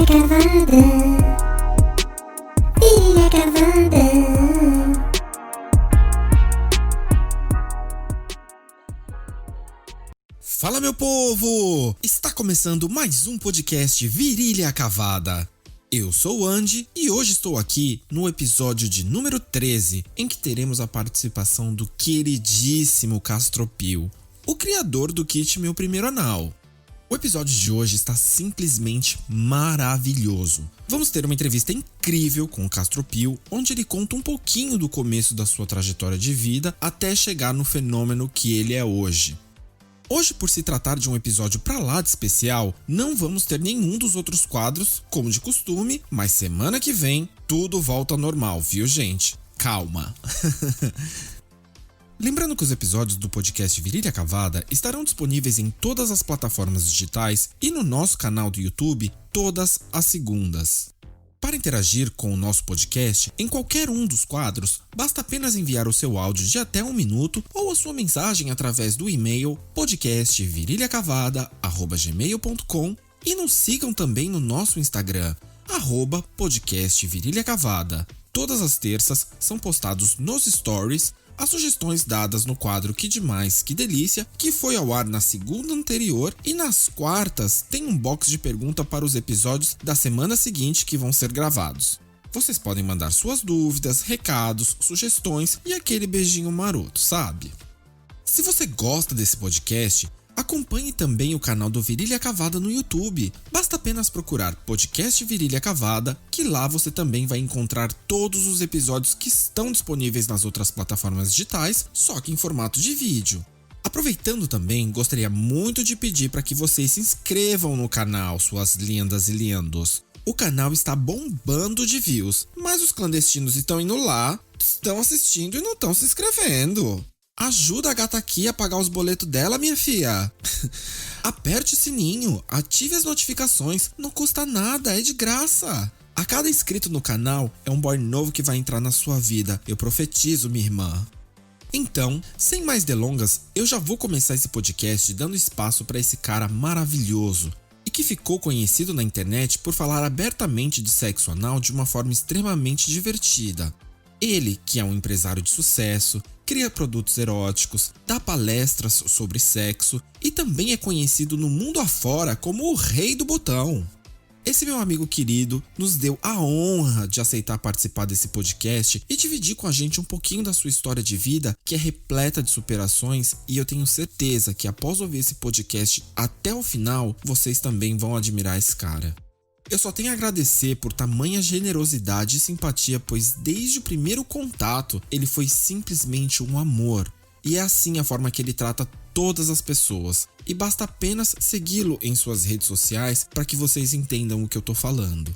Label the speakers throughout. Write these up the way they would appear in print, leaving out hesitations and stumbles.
Speaker 1: Cavada, Virilha Cavada.
Speaker 2: Fala, meu povo! Está começando mais um podcast Virilha Cavada. Eu sou o Andy e hoje estou aqui no episódio de número 13, em que teremos a participação do queridíssimo Castropil, o criador do kit Meu Primeiro Anal. O episódio de hoje está simplesmente maravilhoso. Vamos ter uma entrevista incrível com o Castropil, onde ele conta um pouquinho do começo da sua trajetória de vida até chegar no fenômeno que ele é hoje. Hoje, por se tratar de um episódio pra lá de especial, não vamos ter nenhum dos outros quadros, como de costume, mas semana que vem tudo volta ao normal, viu, gente? Calma! Lembrando que os episódios do podcast Virilha Cavada estarão disponíveis em todas as plataformas digitais e no nosso canal do YouTube todas as segundas. Para interagir com o nosso podcast, em qualquer um dos quadros, basta apenas enviar o seu áudio de até 1 minuto ou a sua mensagem através do e-mail podcastvirilhacavada@gmail.com e nos sigam também no nosso Instagram, @podcastvirilhacavada. Todas as terças são postados nos stories as sugestões dadas no quadro Que Demais, Que Delícia, que foi ao ar na segunda anterior, e nas quartas tem um box de pergunta para os episódios da semana seguinte que vão ser gravados. Vocês podem mandar suas dúvidas, recados, sugestões e aquele beijinho maroto, sabe? Se você gosta desse podcast, acompanhe também o canal do Virilha Cavada no YouTube. Basta apenas procurar Podcast Virilha Cavada, que lá você também vai encontrar todos os episódios que estão disponíveis nas outras plataformas digitais, só que em formato de vídeo. Aproveitando também, gostaria muito de pedir para que vocês se inscrevam no canal, suas lindas e lindos. O canal está bombando de views, mas os clandestinos estão indo lá, estão assistindo e não estão se inscrevendo. Ajuda a gata aqui a pagar os boletos dela, minha filha. Aperte o sininho, ative as notificações, não custa nada, é de graça. A cada inscrito no canal é um boy novo que vai entrar na sua vida, eu profetizo, minha irmã. Então, sem mais delongas, eu já vou começar esse podcast dando espaço para esse cara maravilhoso e que ficou conhecido na internet por falar abertamente de sexo anal de uma forma extremamente divertida. Ele, que é um empresário de sucesso, cria produtos eróticos, dá palestras sobre sexo e também é conhecido no mundo afora como o Rei do Botão. Esse meu amigo querido nos deu a honra de aceitar participar desse podcast e dividir com a gente um pouquinho da sua história de vida, que é repleta de superações, e eu tenho certeza que após ouvir esse podcast até o final, vocês também vão admirar esse cara. Eu só tenho a agradecer por tamanha generosidade e simpatia, pois desde o primeiro contato ele foi simplesmente um amor. E é assim a forma que ele trata todas as pessoas. E basta apenas segui-lo em suas redes sociais para que vocês entendam o que eu tô falando.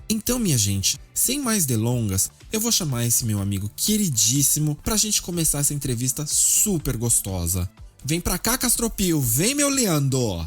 Speaker 2: Então, minha gente, sem mais delongas, eu vou chamar esse meu amigo queridíssimo pra gente começar essa entrevista super gostosa. Vem pra cá, Castropil, vem, meu Leandro!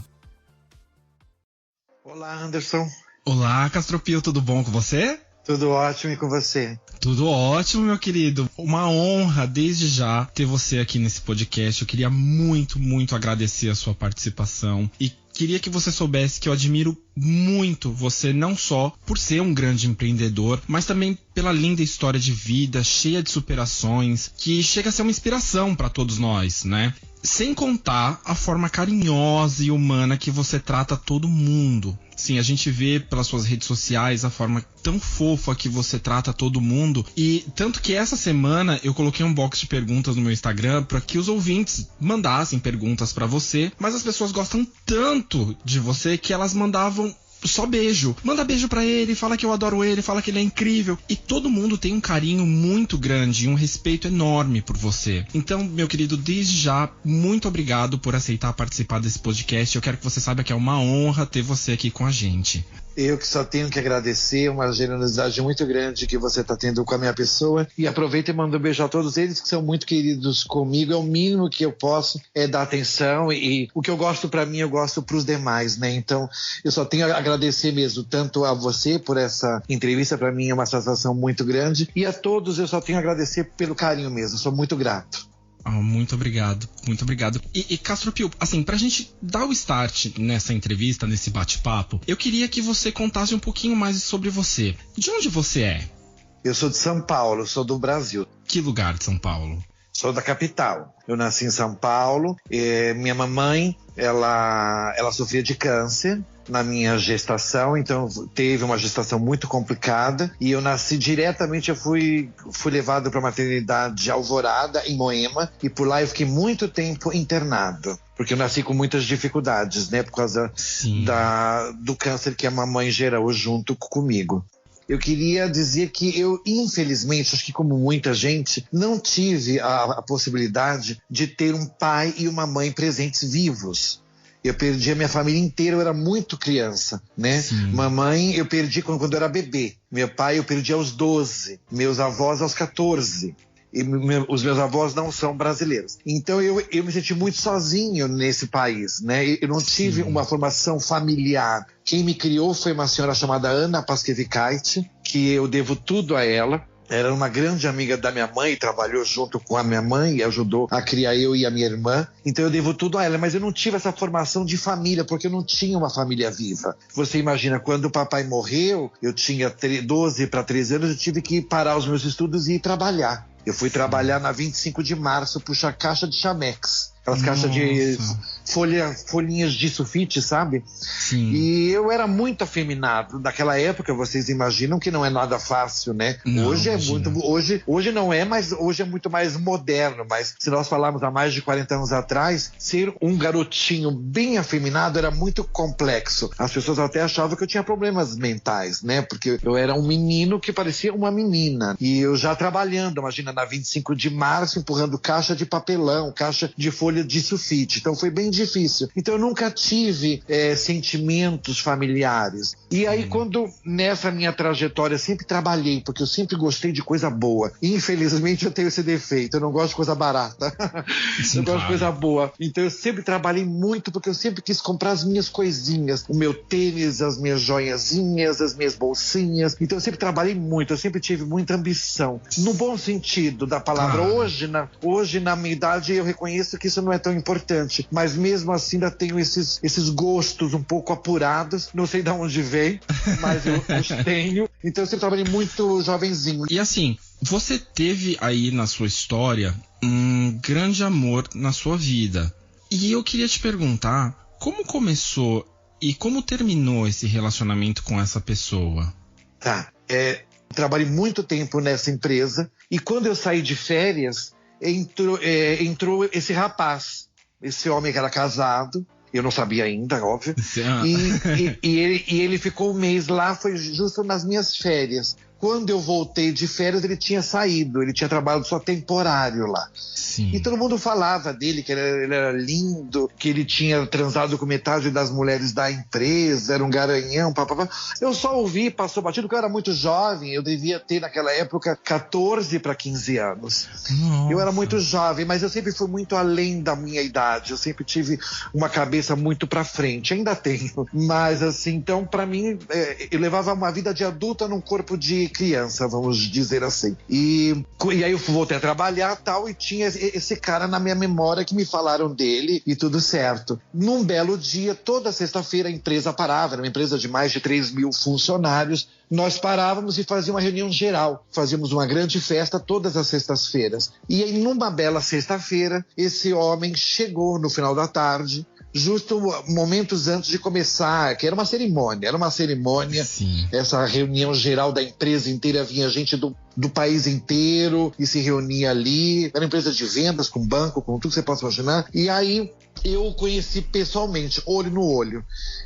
Speaker 3: Olá, Anderson.
Speaker 2: Olá, Castropil, tudo bom com você?
Speaker 3: Tudo ótimo, e com você?
Speaker 2: Tudo ótimo, meu querido. Uma honra, desde já, ter você aqui nesse podcast. Eu queria muito, muito agradecer a sua participação e queria que você soubesse que eu admiro muito você, não só por ser um grande empreendedor, mas também pela linda história de vida, cheia de superações, que chega a ser uma inspiração para todos nós, né? Sem contar a forma carinhosa e humana que você trata todo mundo. Sim, a gente vê pelas suas redes sociais a forma tão fofa que você trata todo mundo. E tanto que essa semana eu coloquei um box de perguntas no meu Instagram para que os ouvintes mandassem perguntas para você. Mas as pessoas gostam tanto de você que elas mandavam só beijo. Manda beijo pra ele, fala que eu adoro ele, fala que ele é incrível. E todo mundo tem um carinho muito grande e um respeito enorme por você. Então, meu querido, desde já, muito obrigado por aceitar participar desse podcast. Eu quero que você saiba que é uma honra ter você aqui com a gente.
Speaker 3: Eu que só tenho que agradecer, uma generosidade muito grande que você está tendo com a minha pessoa. E aproveita e manda um beijo a todos eles que são muito queridos comigo. É o mínimo que eu posso dar atenção. E o que eu gosto para mim, eu gosto para os demais, né? Então, eu só tenho a agradecer mesmo, tanto a você por essa entrevista. Para mim é uma satisfação muito grande. E a todos eu só tenho a agradecer pelo carinho mesmo. Sou muito grato.
Speaker 2: Muito obrigado, muito obrigado. E Castro Pio, assim, pra gente dar o start nessa entrevista, nesse bate-papo, eu queria que você contasse um pouquinho mais sobre você. De onde você é?
Speaker 3: Eu sou de São Paulo, sou do Brasil.
Speaker 2: Que lugar de São Paulo?
Speaker 3: Sou da capital. Eu nasci em São Paulo. Minha mamãe, ela sofria de câncer na minha gestação, então teve uma gestação muito complicada e eu nasci diretamente, eu fui levado para a maternidade Alvorada, em Moema, e por lá eu fiquei muito tempo internado, porque eu nasci com muitas dificuldades, né, por causa do câncer que a mamãe gerou junto comigo. Eu queria dizer que eu, infelizmente, acho que como muita gente, não tive a possibilidade de ter um pai e uma mãe presentes vivos. Eu perdi a minha família inteira, eu era muito criança, né?
Speaker 2: Sim.
Speaker 3: Mamãe eu perdi quando eu era bebê. Meu pai eu perdi aos 12, meus avós aos 14. E os meus avós não são brasileiros. Então eu me senti muito sozinho nesse país, né? Eu não tive uma formação familiar. Quem me criou foi uma senhora chamada Ana Pasquevicait, que eu devo tudo a ela. Era uma grande amiga da minha mãe, trabalhou junto com a minha mãe e ajudou a criar eu e a minha irmã. Então eu devo tudo a ela, mas eu não tive essa formação de família, porque eu não tinha uma família viva. Você imagina, quando o papai morreu, eu tinha 12 para 13 anos, eu tive que parar os meus estudos e ir trabalhar. Eu fui trabalhar na 25 de março, puxar caixa de Chamex. Aquelas caixas de folhinhas de sulfite, sabe?
Speaker 2: Sim.
Speaker 3: E eu era muito afeminado. Naquela época, vocês imaginam que não é nada fácil, né?
Speaker 2: Não,
Speaker 3: hoje é
Speaker 2: imagina.
Speaker 3: hoje não é, mas hoje é muito mais moderno. Mas se nós falarmos há mais de 40 anos atrás, ser um garotinho bem afeminado era muito complexo. As pessoas até achavam que eu tinha problemas mentais, né? Porque eu era um menino que parecia uma menina. E eu já trabalhando, imagina, na 25 de março, empurrando caixa de papelão, caixa de folha de sulfite. Então foi bem difícil. Então eu nunca tive sentimentos familiares. E aí quando nessa minha trajetória eu sempre trabalhei, porque eu sempre gostei de coisa boa. Infelizmente eu tenho esse defeito, eu não gosto de coisa barata. Eu gosto de coisa boa. Então eu sempre trabalhei muito, porque eu sempre quis comprar as minhas coisinhas. O meu tênis, as minhas joiazinhas, as minhas bolsinhas. Então eu sempre trabalhei muito, eu sempre tive muita ambição. No bom sentido da palavra. Hoje, na minha idade, eu reconheço que isso não é tão importante, mas mesmo assim ainda tenho esses gostos um pouco apurados, não sei de onde vem, mas eu os tenho, então eu sempre trabalhei muito jovenzinho.
Speaker 2: E assim, você teve aí na sua história um grande amor na sua vida, e eu queria te perguntar, como começou e como terminou esse relacionamento com essa pessoa?
Speaker 3: Trabalhei muito tempo nessa empresa, e quando eu saí de férias, entrou esse rapaz, esse homem que era casado, eu não sabia ainda, óbvio, e ele ficou um mês lá, foi justo nas minhas férias. Quando eu voltei de férias, ele tinha saído, ele tinha trabalhado só temporário lá.
Speaker 2: Sim.
Speaker 3: E todo mundo falava dele, que ele era lindo, que ele tinha transado com metade das mulheres da empresa, era um garanhão, papapá. Eu só ouvi, passou batido, porque eu era muito jovem, eu devia ter naquela época 14 para 15 anos.
Speaker 2: Nossa.
Speaker 3: Eu era muito jovem, mas eu sempre fui muito além da minha idade, eu sempre tive uma cabeça muito para frente, ainda tenho. Mas assim, então para mim, eu levava uma vida de adulta num corpo de criança, vamos dizer assim. E aí eu voltei a trabalhar tal, e tinha esse cara na minha memória que me falaram dele e tudo certo. Num belo dia, toda sexta-feira a empresa parava, era uma empresa de mais de 3.000 funcionários, nós parávamos e fazíamos uma reunião geral, fazíamos uma grande festa todas as sextas-feiras. E aí numa bela sexta-feira, esse homem chegou no final da tarde, justo momentos antes de começar, que era uma cerimônia,
Speaker 2: Sim.
Speaker 3: Essa reunião geral da empresa inteira, vinha gente do país inteiro e se reunia ali, era uma empresa de vendas, com banco, com tudo que você possa imaginar, e aí eu o conheci pessoalmente, olho no olho.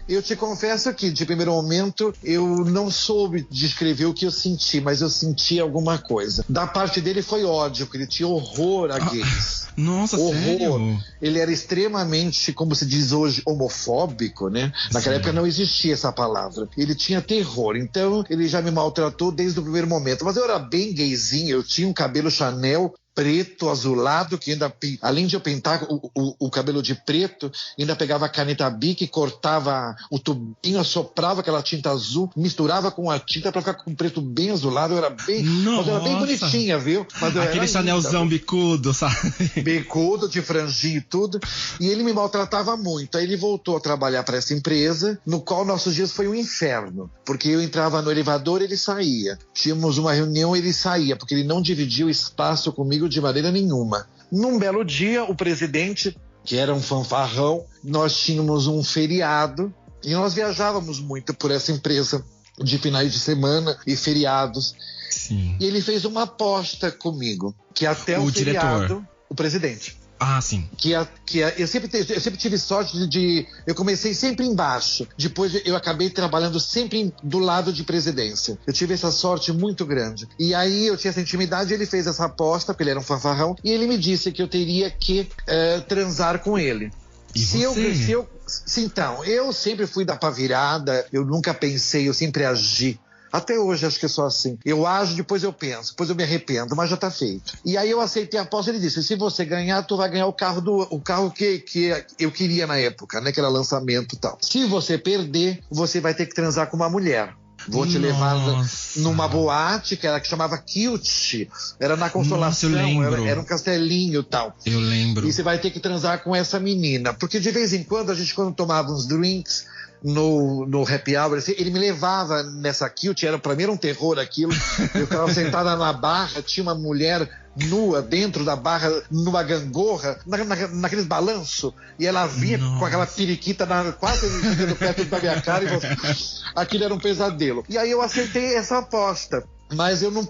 Speaker 3: Eu te confesso que, de primeiro momento, eu não soube descrever o que eu senti, mas eu senti alguma coisa. Da parte dele foi ódio, porque ele tinha horror a gays.
Speaker 2: Nossa,
Speaker 3: horror.
Speaker 2: Sério?
Speaker 3: Ele era extremamente, como se diz hoje, homofóbico, né? Naquela época não existia essa palavra. Ele tinha terror, então ele já me maltratou desde o primeiro momento. Mas eu era bem gayzinho, eu tinha um cabelo Chanel preto, azulado, que ainda, além de eu pintar o cabelo de preto, ainda pegava a caneta Bic, cortava o tubinho, assoprava aquela tinta azul, misturava com a tinta pra ficar com um preto bem azulado. Eu era bem, mas eu era bem bonitinha, viu? Mas eu
Speaker 4: Aquele
Speaker 3: era
Speaker 4: Chanelzão
Speaker 3: linda,
Speaker 4: bicudo, sabe?
Speaker 3: bicudo, de franjinha e tudo. E ele me maltratava muito. Aí ele voltou a trabalhar para essa empresa, no qual nossos dias foi um inferno. Porque eu entrava no elevador, ele saía. Tínhamos uma reunião, ele saía, porque ele não dividia o espaço comigo de maneira nenhuma. Num belo dia, o presidente, que era um fanfarrão, nós tínhamos um feriado e nós viajávamos muito por essa empresa de finais de semana e feriados.
Speaker 4: Sim.
Speaker 3: E ele fez uma aposta comigo, que até o feriado,
Speaker 4: diretor.
Speaker 3: o presidente.
Speaker 4: Ah, sim.
Speaker 3: Eu sempre tive sorte de. Eu comecei sempre embaixo. Depois eu acabei trabalhando sempre do lado de presidência. Eu tive essa sorte muito grande. E aí eu tinha essa intimidade, ele fez essa aposta, porque ele era um fanfarrão, e ele me disse que eu teria que transar com ele. Então, eu sempre fui da pá virada, eu nunca pensei, eu sempre agi. Até hoje acho que é só assim. Eu ajo, depois eu penso, depois eu me arrependo, mas já tá feito. E aí eu aceitei a aposta, ele disse, se você ganhar, tu vai ganhar o carro que eu queria na época, né? Que era lançamento e tal. Se você perder, você vai ter que transar com uma mulher. Vou te levar numa boate que chamava Kilt. Era na Consolação,
Speaker 4: Nossa, eu lembro.
Speaker 3: Era um castelinho e tal.
Speaker 4: Eu lembro.
Speaker 3: E você vai ter que transar com essa menina. Porque de vez em quando, a gente quando tomava uns drinks no happy hour, ele me levava nessa Kilt, pra mim era um terror aquilo. Eu ficava sentada na barra, tinha uma mulher nua dentro da barra, numa gangorra, naqueles balanços, e ela vinha com aquela periquita quase chegando perto da minha cara, e aquilo era um pesadelo. E aí eu aceitei essa aposta. Mas eu não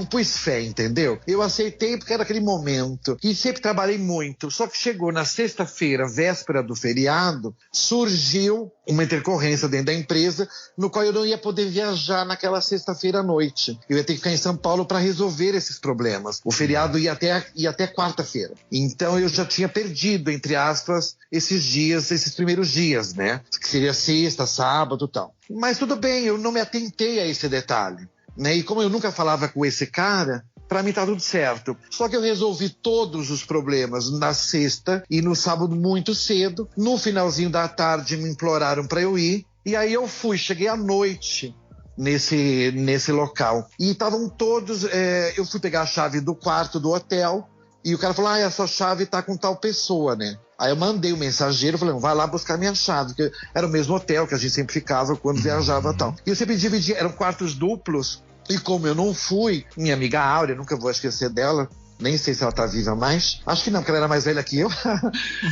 Speaker 3: pus fé, entendeu? Eu aceitei porque era aquele momento. E sempre trabalhei muito. Só que chegou na sexta-feira, véspera do feriado, surgiu uma intercorrência dentro da empresa, no qual eu não ia poder viajar naquela sexta-feira à noite. Eu ia ter que ficar em São Paulo para resolver esses problemas. O feriado ia até quarta-feira. Então eu já tinha perdido, entre aspas, esses primeiros dias, né? Que seria sexta, sábado e tal. Mas tudo bem, eu não me atentei a esse detalhe, né? E como eu nunca falava com esse cara, pra mim tá tudo certo. Só que eu resolvi todos os problemas na sexta e no sábado muito cedo. No finalzinho da tarde me imploraram pra eu ir. E aí eu fui, cheguei à noite nesse local. E estavam todos... eu fui pegar a chave do quarto do hotel e o cara falou, essa chave tá com tal pessoa, né? Aí eu mandei o mensageiro, falei, vai lá buscar minha chave, porque era o mesmo hotel que a gente sempre ficava quando viajava e tal. E eu sempre dividia, eram quartos duplos, e como eu não fui, minha amiga Áurea, nunca vou esquecer dela, nem sei se ela tá viva mais, acho que não, porque ela era mais velha que eu,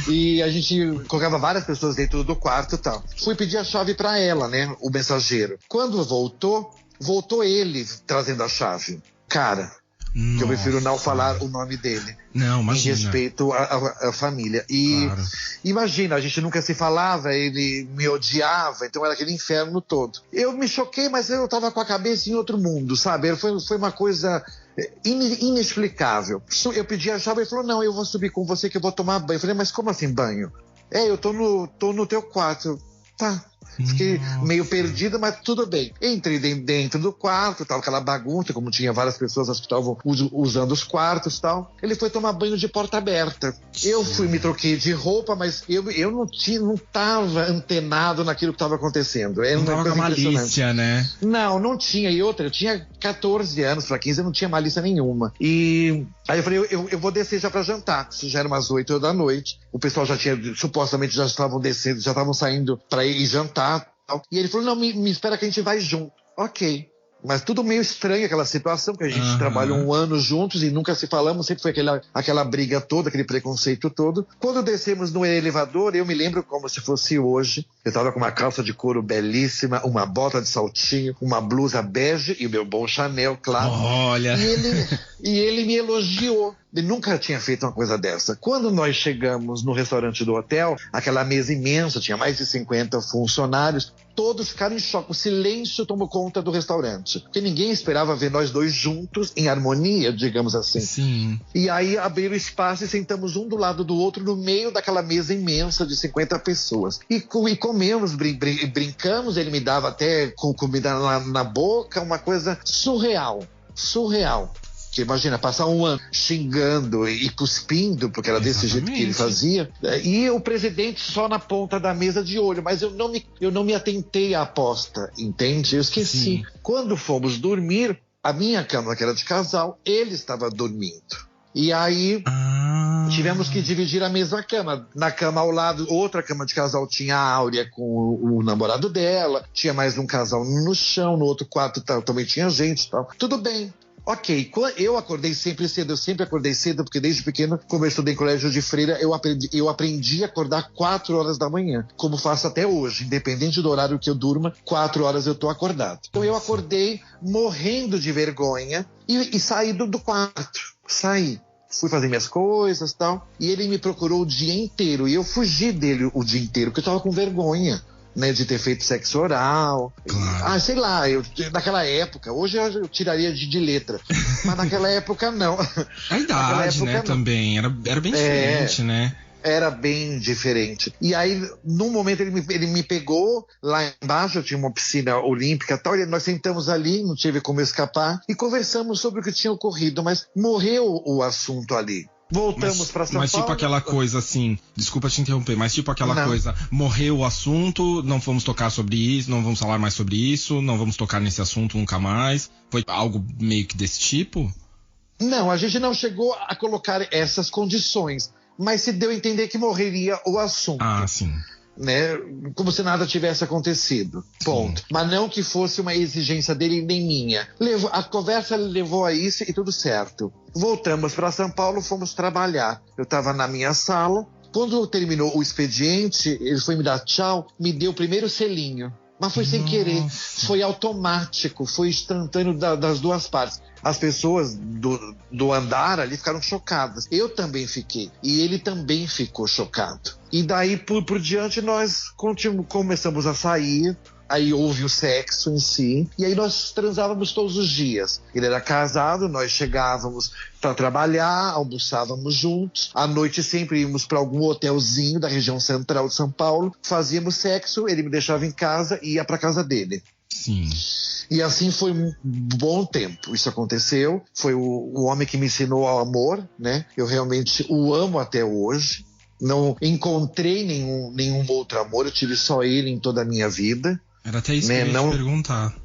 Speaker 3: e a gente colocava várias pessoas dentro do quarto e tal. Fui pedir a chave pra ela, né, o mensageiro. Quando voltou ele trazendo a chave. Cara...
Speaker 4: Nossa.
Speaker 3: Que eu prefiro não falar o nome dele.
Speaker 4: Não, imagina.
Speaker 3: Em respeito à família. E
Speaker 4: claro.
Speaker 3: Imagina, a gente nunca se falava, ele me odiava, então era aquele inferno todo. Eu me choquei, mas eu tava com a cabeça em outro mundo, sabe? Foi uma coisa inexplicável. Eu pedi a chave, ele falou, não, eu vou subir com você que eu vou tomar banho. Eu falei, mas como assim banho? Eu tô no teu quarto. Tá. Fiquei meio perdido, mas tudo bem. Entrei dentro do quarto, tava aquela bagunça, como tinha várias pessoas que estavam usando os quartos e tal. Ele foi tomar banho de porta aberta. Eu fui, me troquei de roupa, mas eu não tava antenado naquilo que estava acontecendo. Era
Speaker 4: não tava com a malícia, né?
Speaker 3: Não tinha. E outra, eu tinha 14 anos para 15, eu não tinha malícia nenhuma. E aí eu falei, eu vou descer já para jantar. Isso já era umas 8 da noite. O pessoal supostamente já estavam descendo, já estavam saindo para ir jantar. E ele falou, não, me espera que a gente vai junto. Ok. Mas tudo meio estranho aquela situação, porque a gente trabalhou 1 ano juntos e nunca se falamos, sempre foi aquela briga toda, aquele preconceito todo. Quando descemos no elevador, eu me lembro como se fosse hoje. Eu tava com uma calça de couro belíssima, uma bota de saltinho, uma blusa bege e o meu bom Chanel, claro.
Speaker 4: Olha!
Speaker 3: E ele me elogiou. Ele nunca tinha feito uma coisa dessa. Quando nós chegamos no restaurante do hotel, aquela mesa imensa, tinha mais de 50 funcionários, todos ficaram em choque. O silêncio tomou conta do restaurante. Porque ninguém esperava ver nós dois juntos, em harmonia, digamos assim.
Speaker 4: Sim.
Speaker 3: E aí abriram espaço e sentamos um do lado do outro no meio daquela mesa imensa de 50 pessoas. E comemos, brincamos, ele me dava até com comida na boca, uma coisa surreal. Surreal. Porque imagina, passar um ano xingando e cuspindo, porque era desse jeito que ele fazia, e o presidente só na ponta da mesa de olho, mas eu não me atentei à aposta, entende? Eu esqueci.
Speaker 4: Sim.
Speaker 3: Quando fomos dormir, a minha cama, que era de casal, ele estava dormindo. E aí tivemos que dividir a mesma cama. Na cama ao lado, outra cama de casal tinha a Áurea com o namorado dela, tinha mais um casal no chão, no outro quarto também tinha gente e tal. Tudo bem. Ok, eu acordei sempre cedo, eu sempre acordei cedo, porque desde pequeno, como eu estudei em colégio de freira, eu aprendi a acordar 4 horas da manhã, como faço até hoje, independente do horário que eu durma, 4 horas eu tô acordado. Então eu acordei morrendo de vergonha e saí do quarto, saí. Fui fazer minhas coisas e tal, e ele me procurou o dia inteiro, e eu fugi dele o dia inteiro, porque eu tava com vergonha, né, de ter feito sexo oral.
Speaker 4: Claro.
Speaker 3: Sei lá, naquela época, hoje eu tiraria de letra, mas naquela época não.
Speaker 4: A idade, né, também, era bem diferente, né?
Speaker 3: Era bem diferente. E aí, num momento, ele me pegou lá embaixo, eu tinha uma piscina olímpica e tal, e nós sentamos ali, não tive como escapar, e conversamos sobre o que tinha ocorrido, mas morreu o assunto ali. Voltamos para São Paulo.
Speaker 4: Mas tipo aquela coisa assim, desculpa te interromper, mas tipo aquela coisa, morreu o assunto, não vamos tocar sobre isso, não vamos falar mais sobre isso, não vamos tocar nesse assunto nunca mais. Foi algo meio que desse tipo?
Speaker 3: Não, a gente não chegou a colocar essas condições, mas se deu a entender que morreria o assunto.
Speaker 4: Ah, sim.
Speaker 3: Né? Como se nada tivesse acontecido. Ponto. Sim. Mas não que fosse uma exigência dele nem minha. A conversa levou a isso e tudo certo. Voltamos para São Paulo, fomos trabalhar. Eu estava na minha sala. Quando terminou o expediente, ele foi me dar tchau, me deu o primeiro selinho. Mas foi sem querer, foi automático, foi instantâneo das duas partes. As pessoas do andar ali ficaram chocadas. Eu também fiquei. E ele também ficou chocado. E daí, por diante, nós começamos a sair. Aí houve o sexo em si. E aí nós transávamos todos os dias. Ele era casado, nós chegávamos para trabalhar, almoçávamos juntos. À noite sempre íamos para algum hotelzinho da região central de São Paulo. Fazíamos sexo, ele me deixava em casa e ia para casa dele.
Speaker 4: Sim.
Speaker 3: E assim foi um bom tempo. Isso aconteceu. Foi o homem que me ensinou ao amor, né? Eu realmente o amo até hoje. Não encontrei nenhum outro amor. Eu tive só ele em toda a minha vida.
Speaker 4: Era até isso que eu ia te perguntar.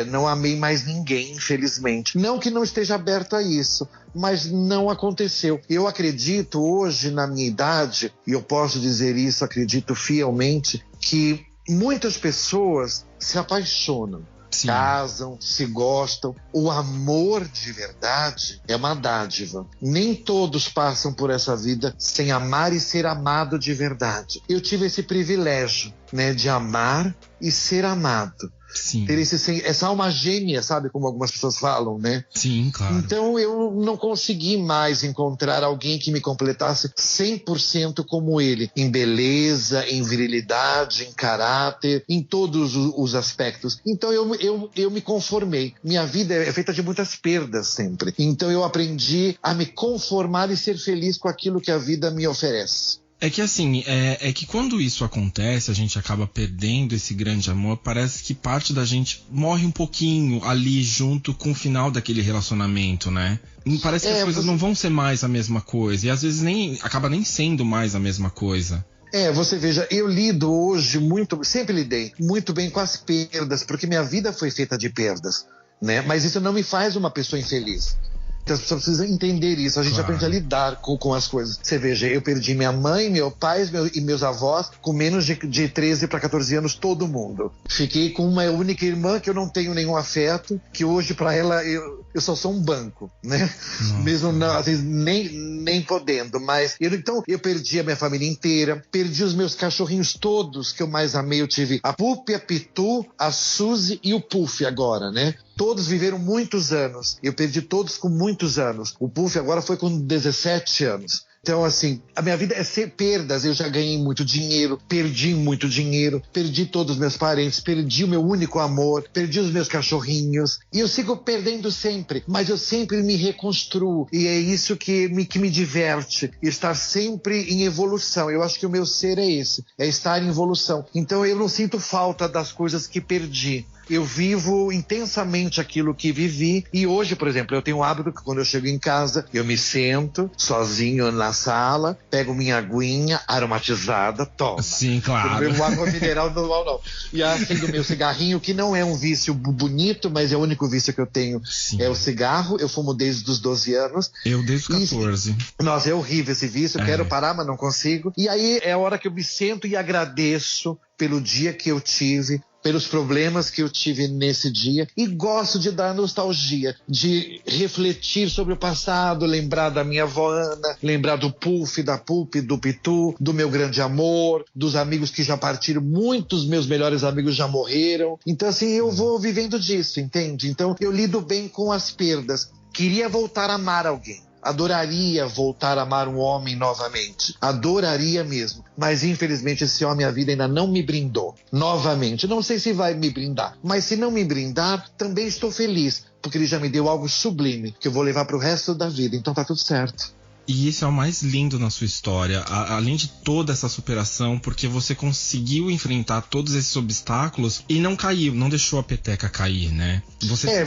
Speaker 3: Não amei mais ninguém, infelizmente. Não que não esteja aberto a isso, mas não aconteceu. Eu acredito hoje, na minha idade, e eu posso dizer isso, acredito fielmente, que muitas pessoas se apaixonam. Sim. Casam, se gostam. O amor de verdade é uma dádiva. Nem todos passam por essa vida sem amar e ser amado de verdade. Eu tive esse privilégio, né, de amar e ser amado.
Speaker 4: Sim.
Speaker 3: Ter essa alma gêmea, sabe? Como algumas pessoas falam, né?
Speaker 4: Sim, claro.
Speaker 3: Então eu não consegui mais encontrar alguém que me completasse 100% como ele. Em beleza, em virilidade, em caráter, em todos os aspectos. Então eu me conformei. Minha vida é feita de muitas perdas sempre. Então eu aprendi a me conformar e ser feliz com aquilo que a vida me oferece.
Speaker 4: É que assim, é que quando isso acontece, a gente acaba perdendo esse grande amor, parece que parte da gente morre um pouquinho ali junto com o final daquele relacionamento, né? Parece que as coisas não vão ser mais a mesma coisa, e às vezes acaba nem sendo mais a mesma coisa.
Speaker 3: Você veja, eu lido hoje sempre lidei muito bem com as perdas, porque minha vida foi feita de perdas, né? Mas isso não me faz uma pessoa infeliz. Então as pessoas precisam entender isso. A gente aprende a lidar com as coisas. Você veja, eu perdi minha mãe, meu pai e meus avós com menos de 13 para 14 anos, todo mundo. Fiquei com uma única irmã que eu não tenho nenhum afeto, que hoje para ela eu só sou um banco, né? Mesmo não, às vezes nem podendo. Mas então eu perdi a minha família inteira, perdi os meus cachorrinhos todos que eu mais amei. Eu tive a Pupi, a Pitu, a Suzy e o Puff agora, né? Todos viveram muitos anos. Eu perdi todos com muitos anos. O Puff agora foi com 17 anos. Então, assim, a minha vida é ser perdas. Eu já ganhei muito dinheiro, perdi todos os meus parentes, perdi o meu único amor, perdi os meus cachorrinhos. E eu sigo perdendo sempre, mas eu sempre me reconstruo. E é isso que me diverte, estar sempre em evolução. Eu acho que o meu ser é esse, é estar em evolução. Então eu não sinto falta das coisas que perdi. Eu vivo intensamente aquilo que vivi. E hoje, por exemplo, eu tenho o hábito que quando eu chego em casa, eu me sento sozinho na sala, pego minha aguinha aromatizada, tomo.
Speaker 4: Sim, claro.
Speaker 3: Não bebo água mineral normal, não. E acendo o meu cigarrinho, que não é um vício bonito, mas é o único vício que eu tenho.
Speaker 4: Sim.
Speaker 3: É o cigarro. Eu fumo desde os 12 anos.
Speaker 4: Eu desde os 14.
Speaker 3: Nossa, é horrível esse vício. Eu quero parar, mas não consigo. E aí é a hora que eu me sento e agradeço pelo dia que eu tive, pelos problemas que eu tive nesse dia, e gosto de dar nostalgia, de refletir sobre o passado, lembrar da minha avó Ana, lembrar do Puff, da Pupi, do Pitu, do meu grande amor, dos amigos que já partiram, muitos meus melhores amigos já morreram. Então assim, eu vou vivendo disso, entende? Então eu lido bem com as perdas. Queria voltar a amar alguém. Adoraria voltar a amar um homem novamente. Adoraria mesmo. Mas infelizmente esse homem, a vida ainda não me brindou. Novamente. Não sei se vai me brindar. Mas se não me brindar, também estou feliz. Porque ele já me deu algo sublime, que eu vou levar pro resto da vida. Então tá tudo certo.
Speaker 4: E isso é o mais lindo na sua história, além de toda essa superação, porque você conseguiu enfrentar todos esses obstáculos e não caiu, não deixou a peteca cair, né?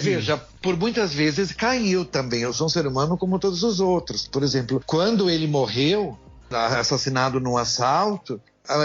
Speaker 3: Veja, por muitas vezes caiu também. Eu sou um ser humano como todos os outros. Por exemplo, quando ele morreu, assassinado num assalto,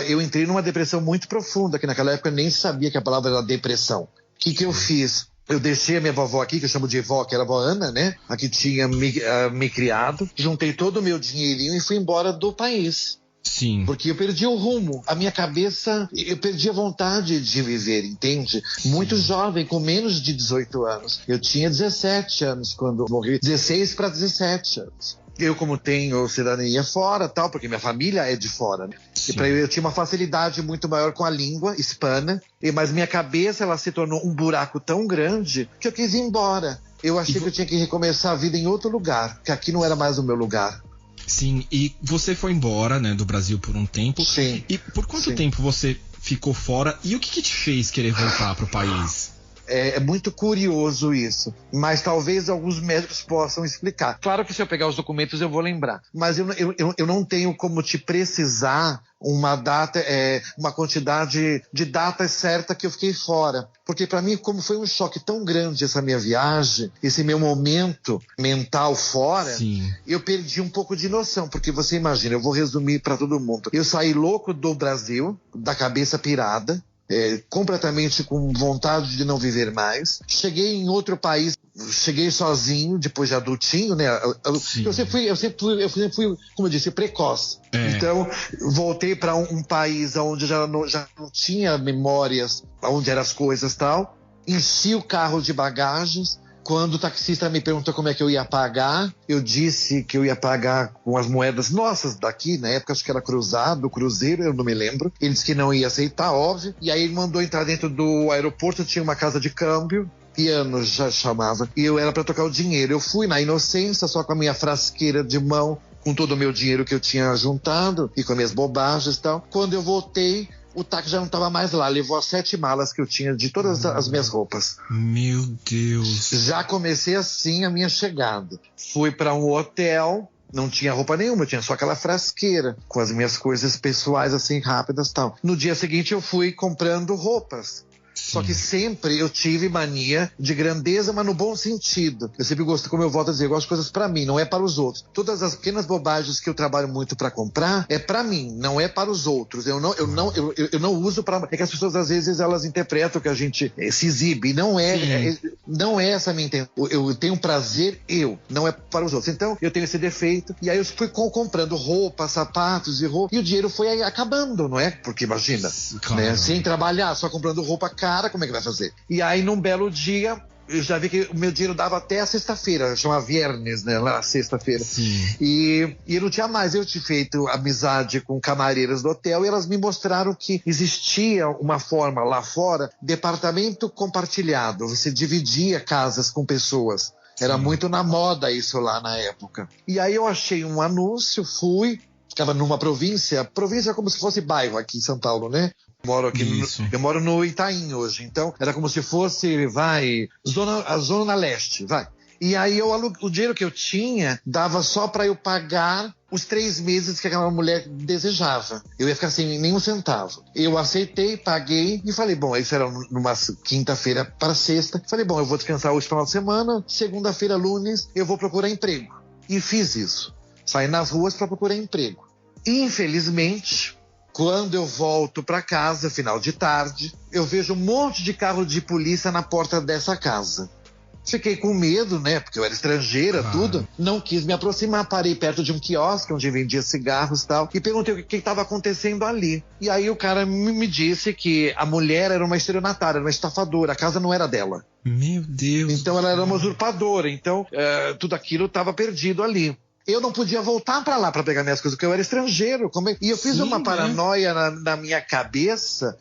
Speaker 3: eu entrei numa depressão muito profunda, que naquela época eu nem sabia que a palavra era depressão. O que eu fiz? Eu deixei a minha vovó aqui, que eu chamo de vó, que era a vó Ana, né? A que tinha me criado. Juntei todo o meu dinheirinho e fui embora do país.
Speaker 4: Sim.
Speaker 3: Porque eu perdi o rumo. A minha cabeça, eu perdi a vontade de viver, entende? Sim. Muito jovem, com menos de 18 anos. Eu tinha 17 anos quando morri. 16 para 17 anos. Eu, como tenho cidadania fora, tal, porque minha família é de fora, né?
Speaker 4: Sim.
Speaker 3: E para eu tinha uma facilidade muito maior com a língua hispana, mas minha cabeça, ela se tornou um buraco tão grande que eu quis ir embora. Eu achei que eu tinha que recomeçar a vida em outro lugar, que aqui não era mais o meu lugar.
Speaker 4: Sim, e você foi embora, né, do Brasil por um tempo.
Speaker 3: Sim.
Speaker 4: E por quanto tempo você ficou fora? E o que te fez querer voltar pro país?
Speaker 3: É muito curioso isso, mas talvez alguns médicos possam explicar. Claro que se eu pegar os documentos eu vou lembrar, mas eu não tenho como te precisar uma data, uma quantidade de datas certa que eu fiquei fora. Porque para mim, como foi um choque tão grande essa minha viagem, esse meu momento mental fora,
Speaker 4: Sim.
Speaker 3: Eu perdi um pouco de noção. Porque você imagina, eu vou resumir para todo mundo. Eu saí louco do Brasil, da cabeça pirada, completamente com vontade de não viver mais. Cheguei em outro país, cheguei sozinho, depois de adultinho, né? Eu sempre fui, como eu disse, precoce. Então, voltei para um país onde já não tinha memórias, onde eram as coisas e tal. Enchi o carro de bagagens. Quando o taxista me perguntou como é que eu ia pagar, eu disse que eu ia pagar com as moedas nossas daqui, na época acho que era cruzado, cruzeiro, eu não me lembro. Ele disse que não ia aceitar, óbvio. E aí ele mandou entrar dentro do aeroporto, tinha uma casa de câmbio, piano já chamava, e eu era para trocar o dinheiro. Eu fui na inocência, só com a minha frasqueira de mão, com todo o meu dinheiro que eu tinha juntado, e com as minhas bobagens e tal. Quando eu voltei, o táxi já não estava mais lá, levou as 7 malas que eu tinha de todas as minhas roupas.
Speaker 4: Meu Deus.
Speaker 3: Já comecei assim a minha chegada. Fui para um hotel, não tinha roupa nenhuma, tinha só aquela frasqueira com as minhas coisas pessoais assim rápidas e tal. No dia seguinte eu fui comprando roupas. Só que sempre eu tive mania de grandeza, mas no bom sentido. Eu sempre gosto, como eu volto a dizer, eu gosto de coisas pra mim, não é para os outros. Todas as pequenas bobagens que eu trabalho muito pra comprar é pra mim, não é para os outros. Eu não uso pra... É que as pessoas às vezes elas interpretam que a gente se exibe. Não é, não é essa a minha intenção. Eu tenho prazer, não é para os outros. Então eu tenho esse defeito. E aí eu fui comprando roupa, sapatos e roupa. E o dinheiro foi aí acabando, não é? Porque imagina,
Speaker 4: claro,
Speaker 3: né? Sem trabalhar, só comprando roupa cara, como é que vai fazer? E aí, num belo dia, eu já vi que o meu dinheiro dava até a sexta-feira, chama viernes, né? Lá, sexta-feira. E eu não tinha mais. Eu tinha feito amizade com camareiras do hotel e elas me mostraram que existia uma forma lá fora, departamento compartilhado. Você dividia casas com pessoas. Era muito na moda isso lá na época. E aí eu achei um anúncio, fui, ficava numa província é como se fosse bairro aqui em São Paulo, né? Eu moro no Itaim hoje, então era como se fosse, a zona leste, vai. E aí o dinheiro que eu tinha dava só para eu pagar os 3 meses que aquela mulher desejava. Eu ia ficar sem nenhum centavo. Eu aceitei, paguei e falei, bom, isso era numa quinta-feira para sexta. Falei, bom, eu vou descansar hoje final de semana, segunda-feira, lunes, eu vou procurar emprego. E fiz isso. Saí nas ruas para procurar emprego. Infelizmente, quando eu volto para casa, final de tarde, eu vejo um monte de carro de polícia na porta dessa casa. Fiquei com medo, né? Porque eu era estrangeira, tudo. Não quis me aproximar. Parei perto de um quiosque onde vendia cigarros e tal. E perguntei o que estava acontecendo ali. E aí o cara me disse que a mulher era uma estelionatária, era uma estafadora. A casa não era dela.
Speaker 4: Meu Deus.
Speaker 3: Então ela era uma usurpadora. Então tudo aquilo estava perdido ali. Eu não podia voltar para lá para pegar minhas coisas, porque eu era estrangeiro. E eu fiz uma paranoia na minha cabeça,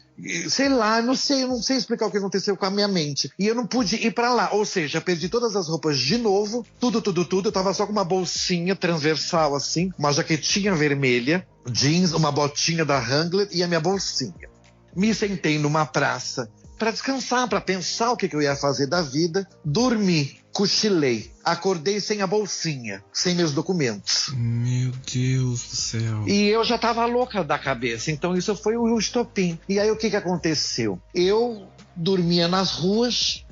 Speaker 3: sei lá, não sei explicar o que aconteceu com a minha mente. E eu não pude ir para lá, ou seja, perdi todas as roupas de novo, tudo. Eu tava só com uma bolsinha transversal assim, uma jaquetinha vermelha, jeans, uma botinha da Wrangler e a minha bolsinha. Me sentei numa praça para descansar, para pensar o que eu ia fazer da vida, dormi. Cochilei. Acordei sem a bolsinha, sem meus documentos.
Speaker 4: Meu Deus do céu.
Speaker 3: E eu já tava louca da cabeça, então isso foi o estopim. E aí o que aconteceu? Eu dormia nas ruas,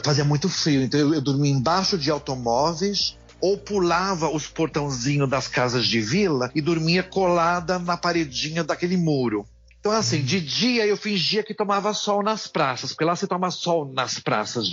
Speaker 3: fazia muito frio, então eu dormia embaixo de automóveis, ou pulava os portãozinhos das casas de vila e dormia colada na paredinha daquele muro. Então, assim, de dia eu fingia que tomava sol nas praças, porque lá se toma sol nas praças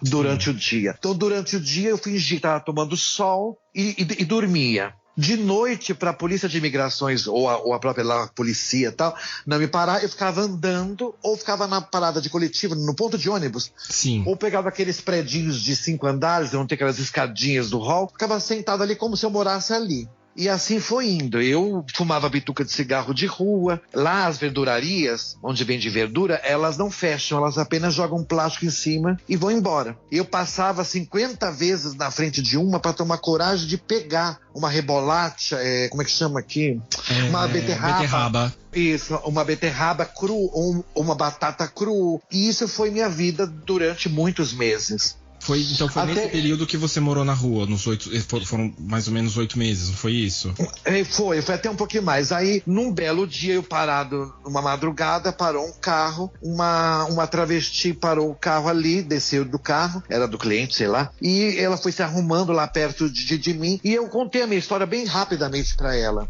Speaker 3: durante o dia. Então, durante o dia eu fingia que estava tomando sol e dormia. De noite, para a polícia de imigrações ou a própria lá, polícia e tal, não me parar, eu ficava andando ou ficava na parada de coletivo, no ponto de ônibus.
Speaker 4: Sim.
Speaker 3: Ou pegava aqueles predinhos de 5 andares, onde tem aquelas escadinhas do hall, ficava sentado ali como se eu morasse ali. E assim foi indo. Eu fumava bituca de cigarro de rua. Lá as verdurarias, onde vende verdura, elas não fecham, elas apenas jogam plástico em cima e vão embora. Eu passava 50 vezes na frente de uma para tomar coragem de pegar uma rebolacha, como é que chama aqui? Uma beterraba. Isso, uma beterraba cru ou uma batata cru. E isso foi minha vida durante muitos meses.
Speaker 4: Então foi nesse período que você morou na rua, foram mais ou menos 8 meses, não foi isso?
Speaker 3: Foi até um pouquinho mais. Aí, num belo dia, eu parado numa madrugada, parou um carro, uma travesti parou o carro ali, desceu do carro, era do cliente, sei lá, e ela foi se arrumando lá perto de mim, e eu contei a minha história bem rapidamente pra ela.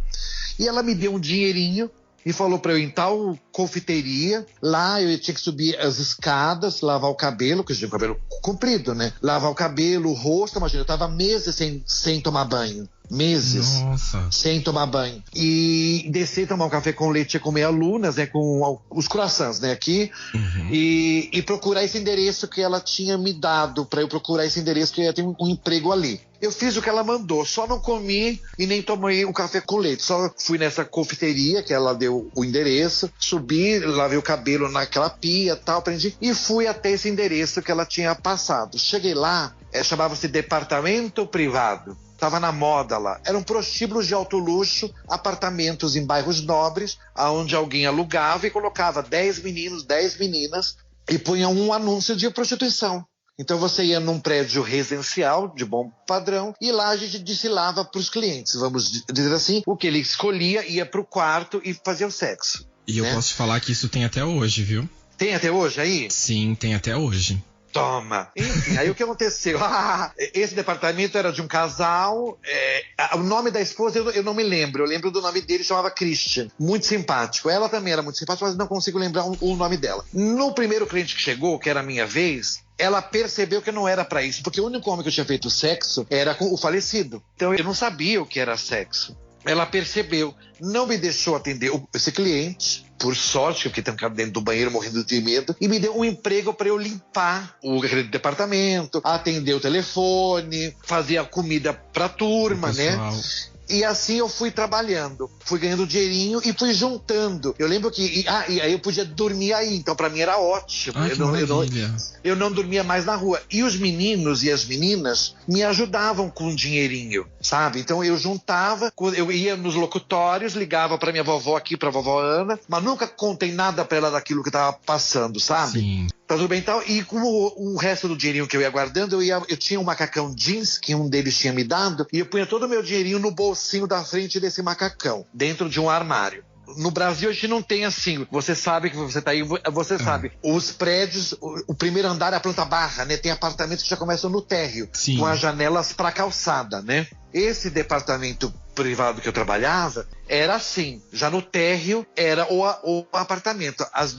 Speaker 3: E ela me deu um dinheirinho, e falou pra eu ir em tal confeiteria. Lá eu tinha que subir as escadas, lavar o cabelo, porque eu tinha o cabelo comprido, né? Lavar o cabelo, o rosto, imagina, eu tava meses sem tomar banho. Meses.
Speaker 4: Nossa.
Speaker 3: Sem tomar banho. E descer, tomar um café com leite com meia lunas, né? Com os croissants, né? Aqui.
Speaker 4: Uhum.
Speaker 3: E procurar esse endereço que ela tinha me dado, pra eu procurar esse endereço que eu ia ter um emprego ali. Eu fiz o que ela mandou, só não comi e nem tomei o café com leite. Só fui nessa confeiteria que ela deu o endereço, subi, lavei o cabelo naquela pia, tal, aprendi e fui até esse endereço que ela tinha passado. Cheguei lá, chamava-se departamento privado. Tava na moda lá. Eram prostíbulos de alto luxo, apartamentos em bairros nobres, aonde alguém alugava e colocava 10 meninos, 10 meninas e punha um anúncio de prostituição. Então você ia num prédio residencial de bom padrão e lá a gente desfilava para os clientes, vamos dizer assim, o que ele escolhia, ia para o quarto e fazia o sexo.
Speaker 4: E eu posso te falar que isso tem até hoje, viu?
Speaker 3: Tem até hoje aí?
Speaker 4: Sim, tem até hoje.
Speaker 3: Toma! Enfim, aí o que aconteceu? Esse departamento era de um casal, o nome da esposa eu não me lembro, eu lembro do nome dele, chamava Christian, muito simpático. Ela também era muito simpática, mas não consigo lembrar o nome dela. No primeiro cliente que chegou, que era a minha vez, ela percebeu que não era pra isso, porque o único homem que eu tinha feito sexo era com o falecido. Então eu não sabia o que era sexo. Ela percebeu, não me deixou atender esse cliente, por sorte, eu fiquei trancado dentro do banheiro morrendo de medo, e me deu um emprego para eu limpar aquele departamento, atender o telefone, fazer a comida pra turma, né? E assim eu fui trabalhando, fui ganhando dinheirinho e fui juntando. Eu lembro que... E aí eu podia dormir aí, então pra mim era ótimo.
Speaker 4: Ai, que maravilha.
Speaker 3: Eu não dormia mais na rua. E os meninos e as meninas me ajudavam com dinheirinho, sabe? Então eu juntava, eu ia nos locutórios, ligava pra minha vovó aqui, pra vovó Ana, mas nunca contei nada pra ela daquilo que tava passando, sabe?
Speaker 4: Sim.
Speaker 3: Tá tudo bem e tal. E com o resto do dinheirinho que eu ia guardando, eu tinha um macacão jeans que um deles tinha me dado, e eu punha todo o meu dinheirinho no bolsinho da frente desse macacão, dentro de um armário. No Brasil a gente não tem assim, você sabe que você tá aí, você sabe, os prédios, o primeiro andar é a planta baixa, né? Tem apartamentos que já começam no térreo,
Speaker 4: Sim.
Speaker 3: com as janelas pra calçada, né? Esse departamento privado que eu trabalhava era assim, já no térreo era o apartamento, as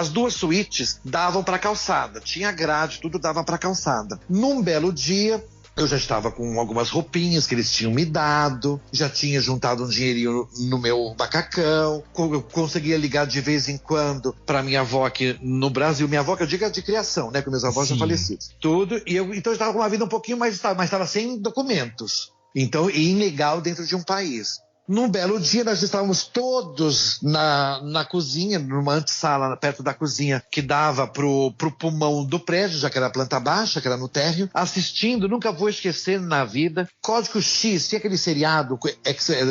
Speaker 3: duas suítes davam pra calçada, tinha grade, tudo dava pra calçada. Num belo dia, eu já estava com algumas roupinhas que eles tinham me dado, já tinha juntado um dinheirinho no meu macacão, eu conseguia ligar de vez em quando para minha avó aqui no Brasil, minha avó que eu digo é de criação, né, que meus avós já falecidos, tudo, então eu estava com uma vida um pouquinho mais estável, mas estava sem documentos, então ilegal dentro de um país. Num belo dia, nós estávamos todos na cozinha, numa antessala perto da cozinha, que dava pro pulmão do prédio, já que era a planta baixa, que era no térreo, assistindo, nunca vou esquecer na vida, Código X, tinha aquele seriado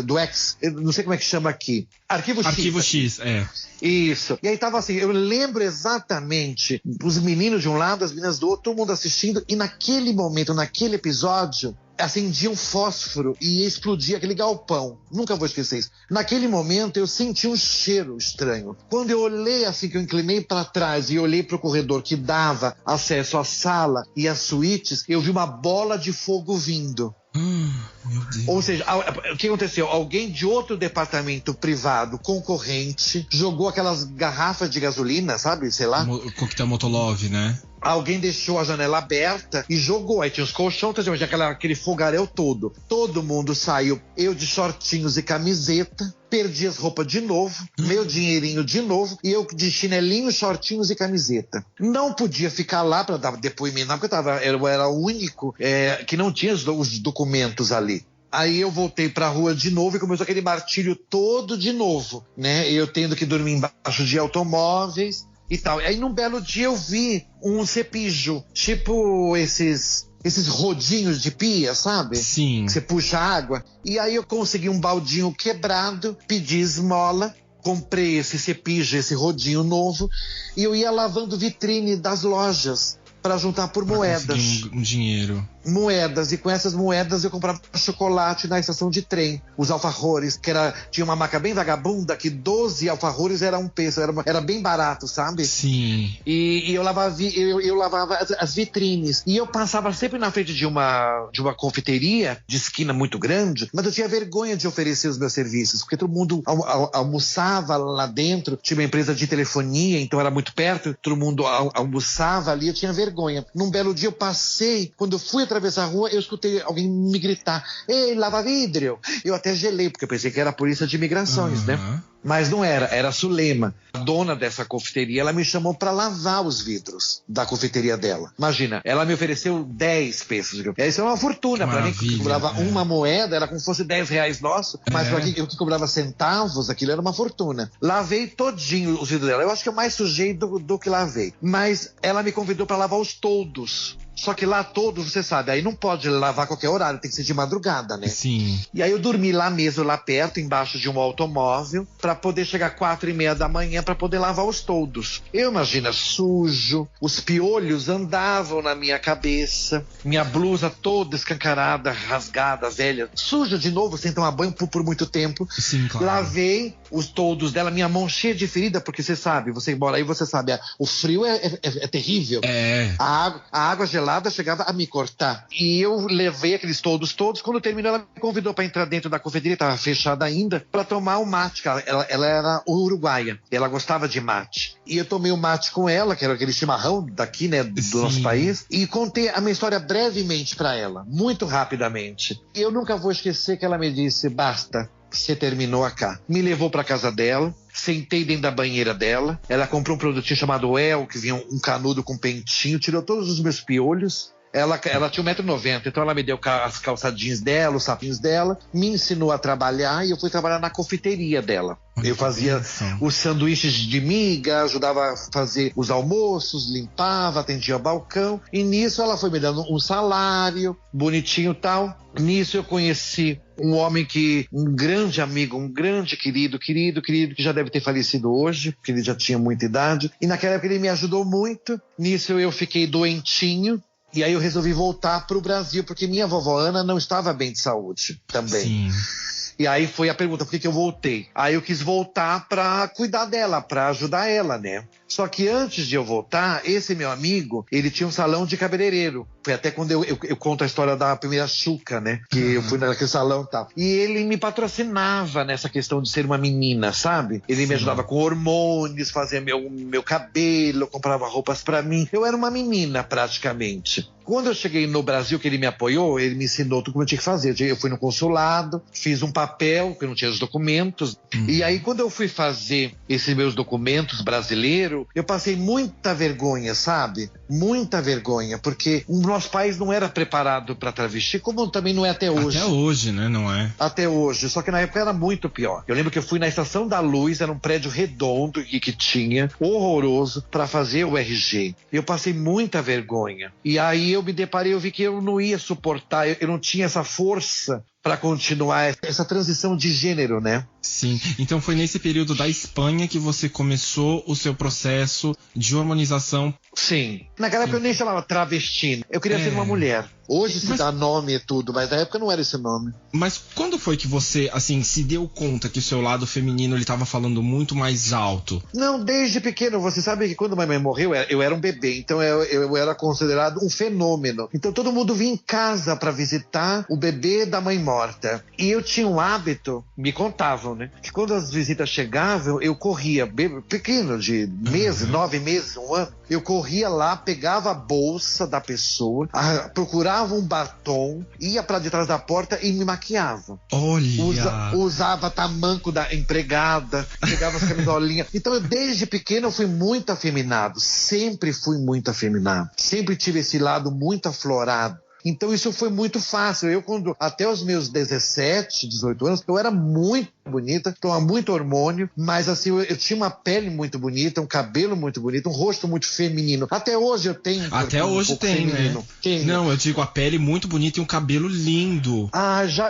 Speaker 3: do X, eu não sei como é que chama aqui, Arquivo X.
Speaker 4: Arquivo X, é.
Speaker 3: Isso. E aí tava assim, eu lembro exatamente os meninos de um lado, as meninas do outro, todo mundo assistindo, e naquele momento, naquele episódio, acendia um fósforo e explodia aquele galpão. Nunca vou esquecer isso. Naquele momento eu senti um cheiro estranho. Quando eu olhei assim, que eu inclinei para trás e olhei para o corredor que dava acesso à sala e às suítes, eu vi uma bola de fogo vindo.
Speaker 4: Meu Deus.
Speaker 3: Ou seja, o que aconteceu? Alguém de outro departamento privado concorrente jogou aquelas garrafas de gasolina, sabe? Sei lá.
Speaker 4: Coquetel Molotov, né?
Speaker 3: Alguém deixou a janela aberta e jogou. Aí tinha os colchões, aquele fogaréu todo. Todo mundo saiu. Eu de shortinhos e camiseta. Perdi as roupas de novo. Meu dinheirinho de novo. E eu de chinelinho, shortinhos e camiseta. Não podia ficar lá para dar depoimento, não, porque eu era o único que não tinha os documentos ali. Aí eu voltei pra rua de novo e começou aquele martírio todo de novo, né? Eu tendo que dormir embaixo de automóveis e tal. Aí num belo dia eu vi um cepijo, tipo esses rodinhos de pia, sabe?
Speaker 4: Sim.
Speaker 3: Que você puxa água. E aí eu consegui um baldinho quebrado, pedi esmola, comprei esse cepijo, esse rodinho novo, e eu ia lavando vitrine das lojas para juntar por moedas.
Speaker 4: Um dinheiro.
Speaker 3: Moedas, e com essas moedas eu comprava chocolate na estação de trem, os alfajores, tinha uma marca bem vagabunda que 12 alfajores era um peso, era bem barato, sabe?
Speaker 4: Sim.
Speaker 3: E eu lavava as vitrines, e eu passava sempre na frente de uma confeiteria de esquina muito grande, mas eu tinha vergonha de oferecer os meus serviços, porque todo mundo almoçava lá dentro, tinha uma empresa de telefonia, então era muito perto, todo mundo almoçava ali, eu tinha vergonha. Num belo dia eu passei, quando eu fui atravessar a rua, eu escutei alguém me gritar: "Ei, lava vidro!" Eu até gelei, porque eu pensei que era a polícia de imigrações, né? Mas não era a Sulema, a dona dessa confeiteria. Ela me chamou para lavar os vidros da confeiteria dela. Imagina, ela me ofereceu 10 pesos. Isso é uma fortuna para mim, que cobrava uma moeda, era como se fosse 10 reais nosso, mas para eu que cobrava centavos, aquilo era uma fortuna. Lavei todinho os vidros dela. Eu acho que eu mais sujei do que lavei. Mas ela me convidou para lavar os toldos. Só que lá todos, você sabe, aí não pode lavar a qualquer horário, tem que ser de madrugada, né?
Speaker 4: Sim.
Speaker 3: E aí eu dormi lá mesmo, lá perto, embaixo de um automóvel, pra poder chegar 4:30 da manhã pra poder lavar os toldos. Eu imagino sujo, os piolhos andavam na minha cabeça, minha blusa toda escancarada, rasgada, velha, suja de novo, sem tomar banho por muito tempo.
Speaker 4: Sim, claro.
Speaker 3: Lavei os toldos dela, minha mão cheia de ferida, porque você sabe, você mora aí, você sabe, o frio é terrível. A água gelada chegava a me cortar. E eu levei aqueles toldos todos. Quando terminou, ela me convidou para entrar dentro da confeiteria, estava fechada ainda, para tomar o mate. Ela era uruguaia, ela gostava de mate. E eu tomei o mate com ela, que era aquele chimarrão daqui, né, do nosso país, e contei a minha história brevemente para ela, muito rapidamente. E eu nunca vou esquecer que ela me disse: "Basta, você terminou acá." Me levou para casa dela, sentei dentro da banheira dela, ela comprou um produtinho chamado El, que vinha um canudo com pentinho, tirou todos os meus piolhos. Ela tinha 1,90 m, então ela me deu as calça jeans dela, os sapinhos dela, me ensinou a trabalhar e eu fui trabalhar na confeiteria dela. Eu fazia os sanduíches de miga, ajudava a fazer os almoços, limpava, atendia balcão. E nisso ela foi me dando um salário bonitinho e tal. Nisso eu conheci um homem um grande amigo, um grande querido, que já deve ter falecido hoje, porque ele já tinha muita idade. E naquela época ele me ajudou muito. Nisso eu fiquei doentinho. E aí eu resolvi voltar para o Brasil, porque minha vovó Ana não estava bem de saúde também. Sim. E aí foi a pergunta, por que eu voltei? Aí eu quis voltar pra cuidar dela, pra ajudar ela, né? Só que antes de eu voltar, esse meu amigo, ele tinha um salão de cabeleireiro. Foi até quando eu conto a história da primeira Xuca, né? Que eu fui naquele salão e tal. E ele me patrocinava nessa questão de ser uma menina, sabe? Ele me ajudava com hormônios, fazia meu cabelo, comprava roupas pra mim. Eu era uma menina, praticamente. Quando eu cheguei no Brasil, que ele me apoiou, ele me ensinou tudo como eu tinha que fazer. Eu fui no consulado, fiz um papel, porque eu não tinha os documentos. E aí, quando eu fui fazer esses meus documentos brasileiros, eu passei muita vergonha, sabe? Muita vergonha, porque o nosso país não era preparado para travesti, como também não é até hoje.
Speaker 4: Até hoje, né? Não é?
Speaker 3: Até hoje, só que na época era muito pior. Eu lembro que eu fui na Estação da Luz, era um prédio redondo que tinha, horroroso, para fazer o RG. Eu passei muita vergonha. E aí eu me deparei, eu vi que eu não ia suportar, eu não tinha essa força para continuar essa transição de gênero, né?
Speaker 4: Sim, então foi nesse período da Espanha que você começou o seu processo de hormonização.
Speaker 3: Sim. Naquela época eu nem chamava travesti, eu queria ser uma mulher. Hoje se dá nome e tudo, mas na época não era esse nome.
Speaker 4: Mas quando foi que você, assim, se deu conta que o seu lado feminino, ele tava falando muito mais alto?
Speaker 3: Não, desde pequeno. Você sabe que quando minha mãe morreu, eu era um bebê, então eu era considerado um fenômeno. Então todo mundo vinha em casa para visitar o bebê da mãe morta. E eu tinha um hábito, me contavam, né? Que quando as visitas chegavam, eu corria, pequeno, de meses, 9 meses, 1 ano. Eu corria lá, pegava a bolsa da pessoa, procurava um batom, ia pra detrás da porta e me maquiava.
Speaker 4: Olha!
Speaker 3: Usava tamanco da empregada, pegava as camisolinhas. Então, desde pequeno, eu fui muito afeminado. Sempre fui muito afeminado. Sempre tive esse lado muito aflorado. Então isso foi muito fácil. Até os meus 17, 18 anos, eu era muito bonita, tomava muito hormônio, mas assim, eu tinha uma pele muito bonita, um cabelo muito bonito, um rosto muito feminino. Até hoje eu tenho.
Speaker 4: Até hoje tem, feminino, né? Não, eu digo a pele muito bonita e um cabelo lindo.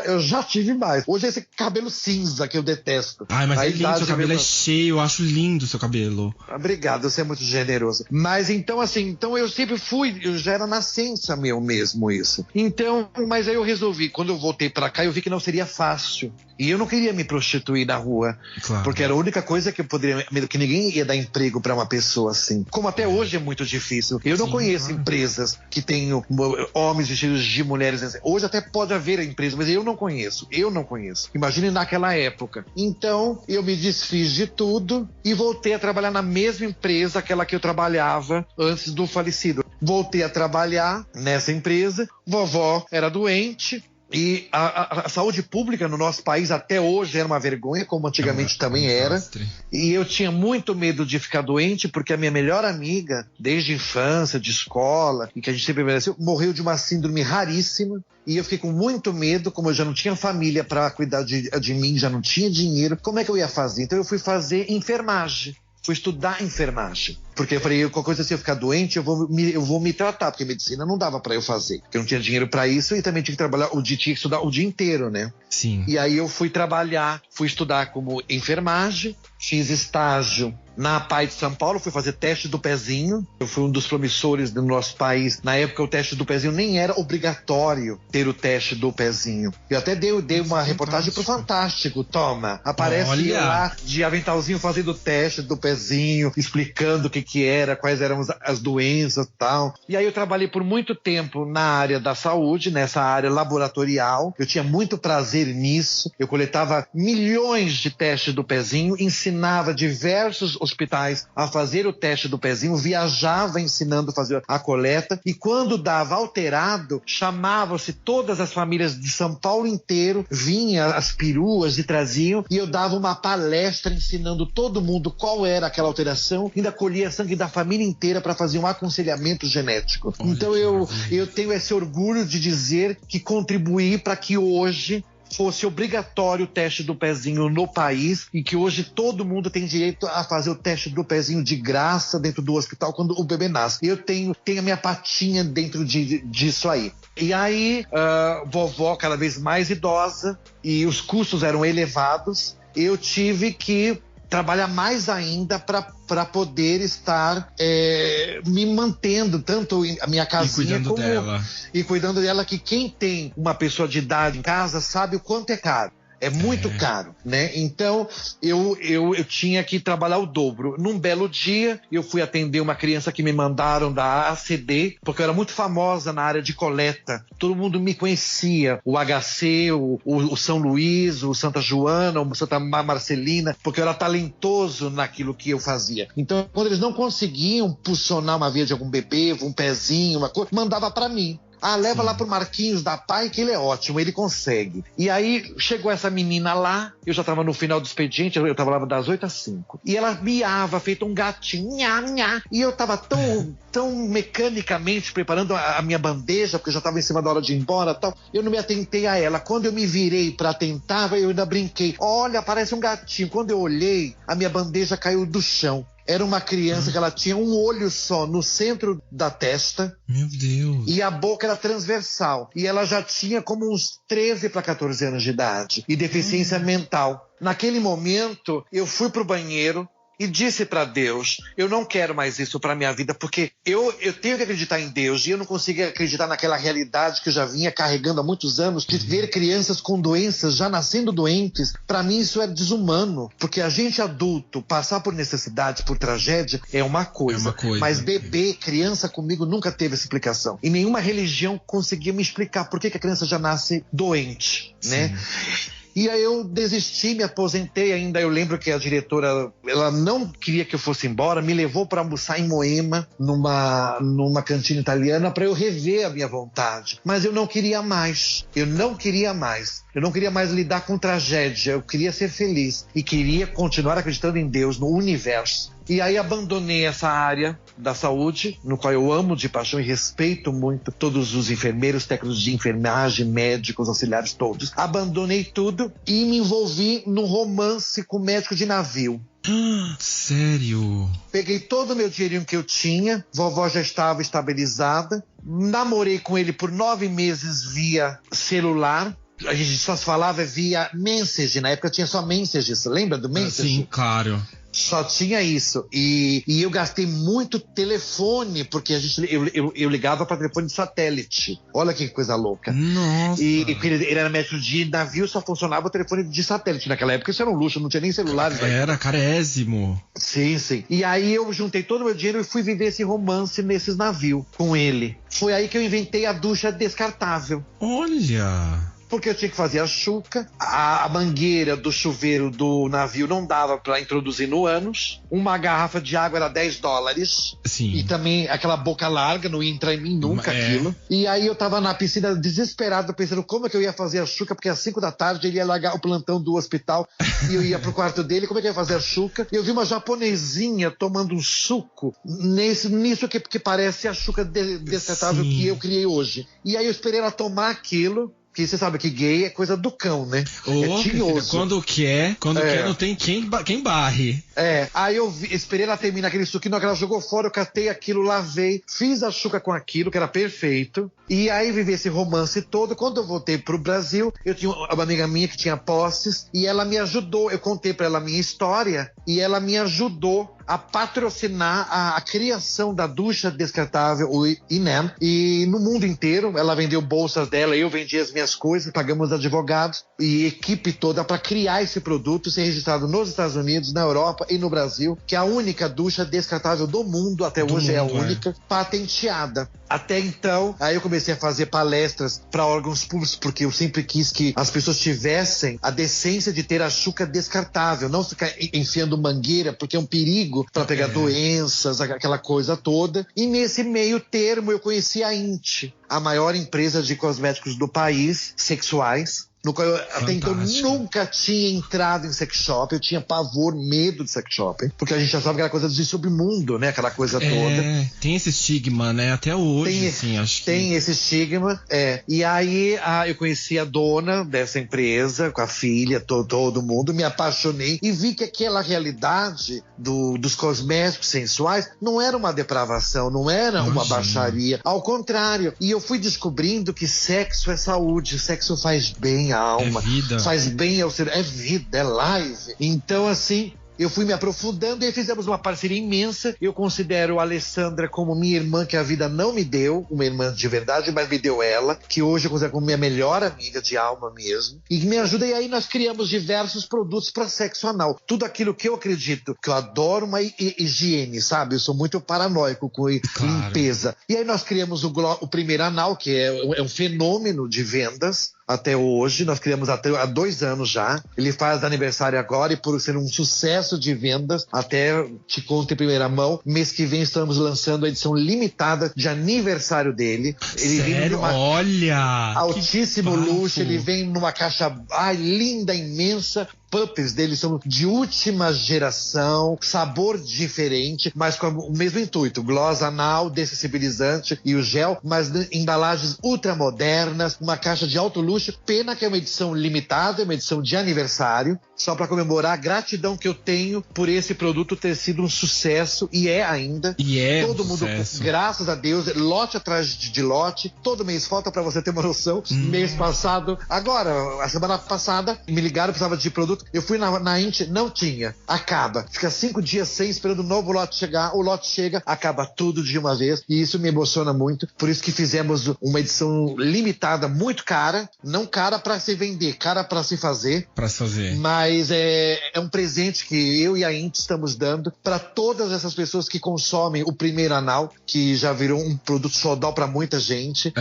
Speaker 3: Eu já tive mais. Hoje é esse cabelo cinza que eu detesto.
Speaker 4: Ai, mas é lindo, seu cabelo é cheio, eu acho lindo o seu cabelo.
Speaker 3: Obrigado, você é muito generoso. Mas então assim, eu sempre eu já era nascença mesmo isso. Então, mas aí eu resolvi, quando eu voltei pra cá, eu vi que não seria fácil. E eu não queria me prostituir na rua, claro, porque era a única coisa que eu poderia, que ninguém ia dar emprego pra uma pessoa assim. Como até hoje é muito difícil. Eu não conheço empresas que tenham homens vestidos de mulheres. Hoje até pode haver empresa, mas eu não conheço. Imagine naquela época. Então, eu me desfiz de tudo e voltei a trabalhar na mesma empresa, aquela que eu trabalhava antes do falecido. Voltei a trabalhar nessa empresa. Vovó era doente. E a saúde pública no nosso país até hoje era uma vergonha, como antigamente também era. E eu tinha muito medo de ficar doente, porque a minha melhor amiga, desde infância, de escola, e que a gente sempre mereceu, morreu de uma síndrome raríssima. E eu fiquei com muito medo, como eu já não tinha família para cuidar de mim, já não tinha dinheiro, como é que eu ia fazer? Então eu fui fazer enfermagem. Fui estudar enfermagem. Porque eu falei, qualquer coisa, se eu ficar doente, eu vou me tratar, porque medicina não dava pra eu fazer. Porque eu não tinha dinheiro pra isso e também tinha que trabalhar, tinha que estudar o dia inteiro, né?
Speaker 4: Sim.
Speaker 3: E aí eu fui estudar como enfermagem, fiz estágio na PAI de São Paulo, fui fazer teste do pezinho. Eu fui um dos promissores do nosso país. Na época, o teste do pezinho nem era obrigatório ter o teste do pezinho. Eu até dei uma reportagem pro Fantástico. Toma, aparece lá de aventalzinho fazendo o teste do pezinho, explicando o que era, quais eram as doenças e tal. E aí eu trabalhei por muito tempo na área da saúde, nessa área laboratorial. Eu tinha muito prazer nisso. Eu coletava milhões de testes do pezinho, ensinava diversos hospitais a fazer o teste do pezinho, viajava ensinando a fazer a coleta, e quando dava alterado, chamavam-se todas as famílias de São Paulo inteiro, vinha as peruas e traziam, e eu dava uma palestra ensinando todo mundo qual era aquela alteração, ainda colhia sangue da família inteira para fazer um aconselhamento genético.
Speaker 4: Olha,
Speaker 3: então eu tenho esse orgulho de dizer que contribuí para que hoje fosse obrigatório o teste do pezinho no país, e que hoje todo mundo tem direito a fazer o teste do pezinho de graça dentro do hospital quando o bebê nasce. Eu tenho a minha patinha dentro disso aí. E aí, vovó cada vez mais idosa, e os custos eram elevados, eu tive que trabalhar mais ainda para poder estar me mantendo, tanto a minha casinha e cuidando dela, que quem tem uma pessoa de idade em casa sabe o quanto é caro. É muito caro, né? Então, eu tinha que trabalhar o dobro. Num belo dia, eu fui atender uma criança que me mandaram da ACD, porque eu era muito famosa na área de coleta. Todo mundo me conhecia. O HC, o São Luís, o Santa Joana, o Santa Marcelina, porque eu era talentoso naquilo que eu fazia. Então, quando eles não conseguiam pulsionar uma veia de algum bebê, um pezinho, uma coisa, mandava para mim. Leva lá pro Marquinhos da Pai, que ele é ótimo, ele consegue. E aí chegou essa menina lá, eu já tava no final do expediente, eu tava lá das 8 às 5. E ela miava, feito um gatinho, nha, nha. E eu tava tão mecanicamente preparando a minha bandeja, porque eu já tava em cima da hora de ir embora e tal. Eu não me atentei a ela. Quando eu me virei pra tentar, eu ainda brinquei. Olha, parece um gatinho. Quando eu olhei, a minha bandeja caiu do chão. Era uma criança que ela tinha um olho só no centro da testa.
Speaker 4: Meu Deus.
Speaker 3: E a boca era transversal. E ela já tinha como uns 13 para 14 anos de idade. E deficiência mental. Naquele momento, eu fui pro banheiro e disse para Deus, eu não quero mais isso para minha vida, porque eu tenho que acreditar em Deus, e eu não consigo acreditar naquela realidade que eu já vinha carregando há muitos anos, de ver crianças com doenças já nascendo doentes. Para mim isso é desumano, porque a gente adulto passar por necessidade, por tragédia, é uma coisa. Mas bebê, criança comigo nunca teve essa explicação. E nenhuma religião conseguia me explicar por que a criança já nasce doente, né? E aí eu desisti, me aposentei ainda. Eu lembro que a diretora, ela não queria que eu fosse embora, me levou para almoçar em Moema, numa cantina italiana, para eu rever a minha vontade. Mas eu não queria mais. Eu não queria mais lidar com tragédia. Eu queria ser feliz e queria continuar acreditando em Deus, no universo. E aí abandonei essa área da saúde, no qual eu amo de paixão e respeito muito todos os enfermeiros, técnicos de enfermagem, médicos, auxiliares, todos. Abandonei tudo e me envolvi num romance com médico de navio.
Speaker 4: Sério?
Speaker 3: Peguei todo o meu dinheirinho que eu tinha, vovó já estava estabilizada, namorei com ele por 9 meses via celular. A gente só falava via Message, na época tinha só Message, lembra do Message?
Speaker 4: Sim, claro.
Speaker 3: Só tinha isso. E eu gastei muito telefone, porque eu ligava para telefone de satélite. Olha que coisa louca.
Speaker 4: Nossa.
Speaker 3: E ele era médico de navio, só funcionava o telefone de satélite. Naquela época isso era um luxo, não tinha nem celulares.
Speaker 4: Era carésimo.
Speaker 3: Sim, sim. E aí eu juntei todo o meu dinheiro e fui viver esse romance nesses navios com ele. Foi aí que eu inventei a ducha descartável.
Speaker 4: Olha...
Speaker 3: Porque eu tinha que fazer a chuca, a mangueira do chuveiro do navio não dava para introduzir no ânus, uma garrafa de água era $10.
Speaker 4: Sim.
Speaker 3: E também aquela boca larga, não ia entrar em mim nunca aquilo. E aí eu tava na piscina desesperado, pensando como é que eu ia fazer a chuca, porque às 5 da tarde ele ia largar o plantão do hospital e eu ia pro quarto dele, como é que eu ia fazer a chuca? E eu vi uma japonesinha tomando um suco nisso que parece a chuca descartável que eu criei hoje. E aí eu esperei ela tomar aquilo. Porque você sabe que gay é coisa do cão, né? É tinhoso.
Speaker 4: Quando quer não tem quem barre.
Speaker 3: Aí eu esperei ela terminar aquele suquinho, que ela jogou fora, eu catei aquilo, lavei, fiz a chuca com aquilo, que era perfeito. E aí vivi esse romance todo. Quando eu voltei pro Brasil, eu tinha uma amiga minha que tinha posses, e ela me ajudou. Eu contei pra ela a minha história, e ela me ajudou a patrocinar a criação da ducha descartável, o INEM, e no mundo inteiro. Ela vendeu bolsas dela, eu vendi as minhas coisas, pagamos advogados e equipe toda para criar esse produto, ser registrado nos Estados Unidos, na Europa Europa e no Brasil, que é a única ducha descartável do mundo, até hoje é a única, patenteada. Até então, aí eu comecei a fazer palestras para órgãos públicos, porque eu sempre quis que as pessoas tivessem a decência de ter a chuca descartável, não ficar enfiando mangueira, porque é um perigo para pegar doenças, aquela coisa toda. E nesse meio termo eu conheci a Inti, a maior empresa de cosméticos do país, sexuais, no qual eu até então nunca tinha entrado em sex shop. Eu tinha pavor, medo de sex shop, porque a gente achava que era coisa de submundo, né? Aquela coisa toda.
Speaker 4: Tem esse estigma, né? Até hoje, acho que...
Speaker 3: Tem esse estigma, E aí eu conheci a dona dessa empresa, com a filha, todo mundo, me apaixonei e vi que aquela realidade dos cosméticos sensuais não era uma depravação, não era uma baixaria. Ao contrário. E eu fui descobrindo que sexo é saúde, sexo faz bem à alma, faz bem ao ser, é vida, é live. Então, assim, eu fui me aprofundando e fizemos uma parceria imensa. Eu considero a Alessandra como minha irmã, que a vida não me deu, uma irmã de verdade, mas me deu ela, que hoje eu considero como minha melhor amiga de alma mesmo, e que me ajuda. E aí nós criamos diversos produtos para sexo anal. Tudo aquilo que eu acredito, que eu adoro uma higiene, sabe? Eu sou muito paranoico com limpeza. E aí nós criamos o primeiro anal, que é um fenômeno de vendas. Até hoje, nós criamos há 2 anos já. Ele faz aniversário agora e por ser um sucesso de vendas, até te conto em primeira mão, mês que vem estamos lançando a edição limitada de aniversário dele. Ele vem numa altíssimo luxo, ele vem numa caixa linda, imensa. Puppies dele são de última geração, sabor diferente, mas com o mesmo intuito, gloss anal, dessensibilizante e o gel, mas embalagens ultramodernas, uma caixa de alto luxo. Pena que é uma edição limitada, uma edição de aniversário, só para comemorar a gratidão que eu tenho por esse produto ter sido um sucesso, e é ainda. Todo mundo, graças a Deus, lote atrás de lote, todo mês. Falta para você ter uma noção, mês passado, agora, a semana passada, me ligaram, precisava de produto. Eu fui na Inti, não tinha. Acaba. Fica 5 dias sem, esperando o novo lote chegar. O lote chega, acaba tudo de uma vez. E isso me emociona muito. Por isso que fizemos uma edição limitada, muito cara. Não cara para se vender, cara para se fazer. Mas é um presente que eu e a Inti estamos dando para todas essas pessoas que consomem o primeiro anal, que já virou um produto xodó para muita gente.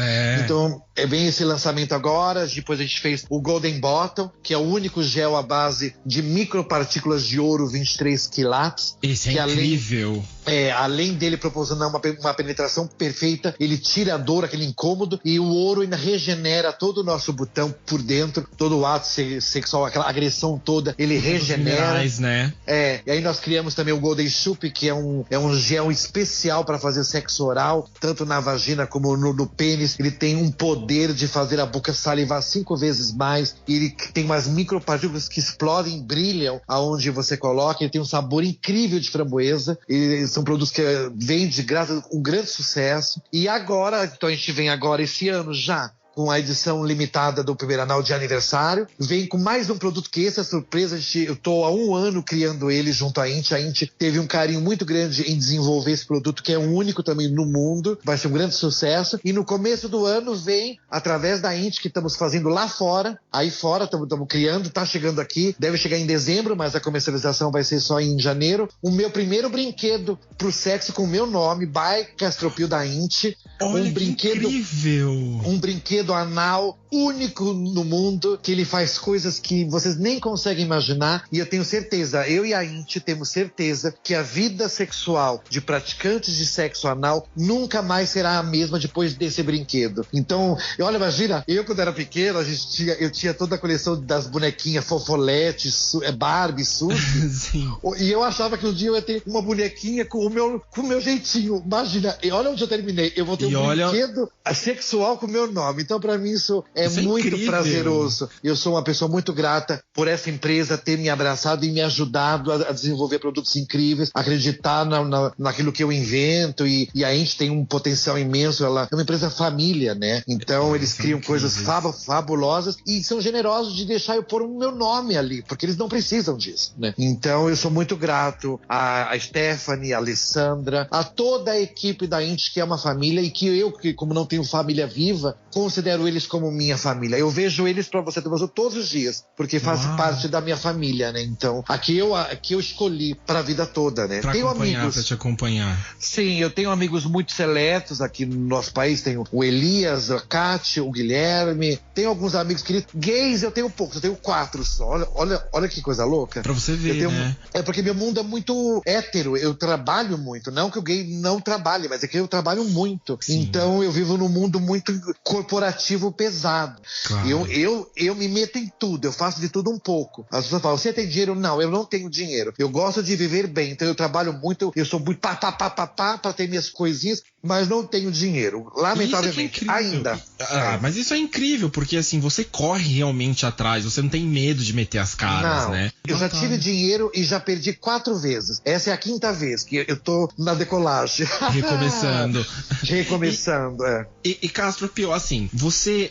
Speaker 3: Então, vem esse lançamento agora. Depois a gente fez o Golden Bottom, que é o único gel à base de micropartículas de ouro 23 quilates.
Speaker 4: Esse é incrível.
Speaker 3: Além dele proporcionar uma penetração perfeita, ele tira a dor, aquele incômodo, e o ouro ainda regenera todo o nosso botão por dentro, todo o ato sexual, aquela agressão toda, ele regenera.
Speaker 4: Minerais, né?
Speaker 3: E aí nós criamos também o Golden Chup, que é um gel especial para fazer sexo oral, tanto na vagina como no pênis. Ele tem um poder de fazer a boca salivar 5 vezes mais, e ele tem umas micropartículas que explodem, brilham aonde você coloca. Ele tem um sabor incrível de framboesa. São produtos que vêm de graça, um grande sucesso. E agora, então a gente vem agora esse ano já com a edição limitada do primeiro anal de aniversário. Vem com mais um produto que essa surpresa. Eu tô há 1 ano criando ele junto à Inti. A Inti teve um carinho muito grande em desenvolver esse produto, que é o único também no mundo. Vai ser um grande sucesso. E no começo do ano vem, através da Inti, que estamos fazendo lá fora. Aí fora, estamos criando, tá chegando aqui. Deve chegar em dezembro, mas a comercialização vai ser só em janeiro. O meu primeiro brinquedo pro sexo com o meu nome, by Castropil da Inti.
Speaker 4: Olha, brinquedo incrível!
Speaker 3: Um brinquedo anal único no mundo, que ele faz coisas que vocês nem conseguem imaginar. E eu tenho certeza, eu e a Inti temos certeza que a vida sexual de praticantes de sexo anal nunca mais será a mesma depois desse brinquedo. Então, olha, imagina, eu quando era pequeno, eu tinha toda a coleção das bonequinhas Fofolete, Barbie, Suzy.
Speaker 4: Sim.
Speaker 3: E eu achava que um dia eu ia ter uma bonequinha com o meu jeitinho. Imagina, e olha onde eu terminei. Eu vou ter brinquedo sexual com o meu nome. Então, pra mim, isso é muito incrível. Prazeroso. Eu sou uma pessoa muito grata por essa empresa ter me abraçado e me ajudado a desenvolver produtos incríveis, acreditar naquilo que eu invento. E a gente tem um potencial imenso. Ela é uma empresa família, né? Então, eles criam coisas fabulosas e são generosos de deixar eu pôr o meu nome ali, porque eles não precisam disso, né? Então, eu sou muito grato a Stephanie, a Alessandra, a toda a equipe da Inti, que é uma família, e que eu, como não tenho família viva, considero eles como minha família. Eu vejo eles, pra você ter noção, todos os dias, porque faz
Speaker 4: Uau.
Speaker 3: parte da minha família, né? Então, aqui eu escolhi pra vida toda, né?
Speaker 4: Pra
Speaker 3: Tenho
Speaker 4: acompanhar,
Speaker 3: amigos.
Speaker 4: pra te acompanhar.
Speaker 3: Sim, eu tenho amigos muito seletos aqui no nosso país. Tenho o Elias, a Kátia, o Guilherme. Tenho alguns amigos queridos. Gays eu tenho poucos, eu tenho 4 só. Olha que coisa louca.
Speaker 4: Pra você ver, né?
Speaker 3: É porque meu mundo é muito hétero. Eu trabalho muito. Não que o gay não trabalhe, mas é que eu trabalho muito.
Speaker 4: Sim.
Speaker 3: Então eu vivo num mundo muito corporativo pesado.
Speaker 4: Claro.
Speaker 3: Eu me meto em tudo. Eu faço de tudo um pouco. As pessoas falam, você tem dinheiro? Não, eu não tenho dinheiro. Eu gosto de viver bem. Então eu trabalho muito. Eu sou muito pá, pra ter minhas coisinhas, mas não tenho dinheiro. Lamentavelmente.
Speaker 4: Isso é
Speaker 3: Ainda.
Speaker 4: Mas isso é incrível, porque assim, você corre realmente atrás, você não tem medo de meter as caras,
Speaker 3: Não,
Speaker 4: né?
Speaker 3: eu já tive dinheiro e já perdi 4 vezes. Essa é a 5ª vez que eu tô na decolagem.
Speaker 4: Recomeçando.
Speaker 3: Recomeçando, é.
Speaker 4: E Castro, pior, assim, você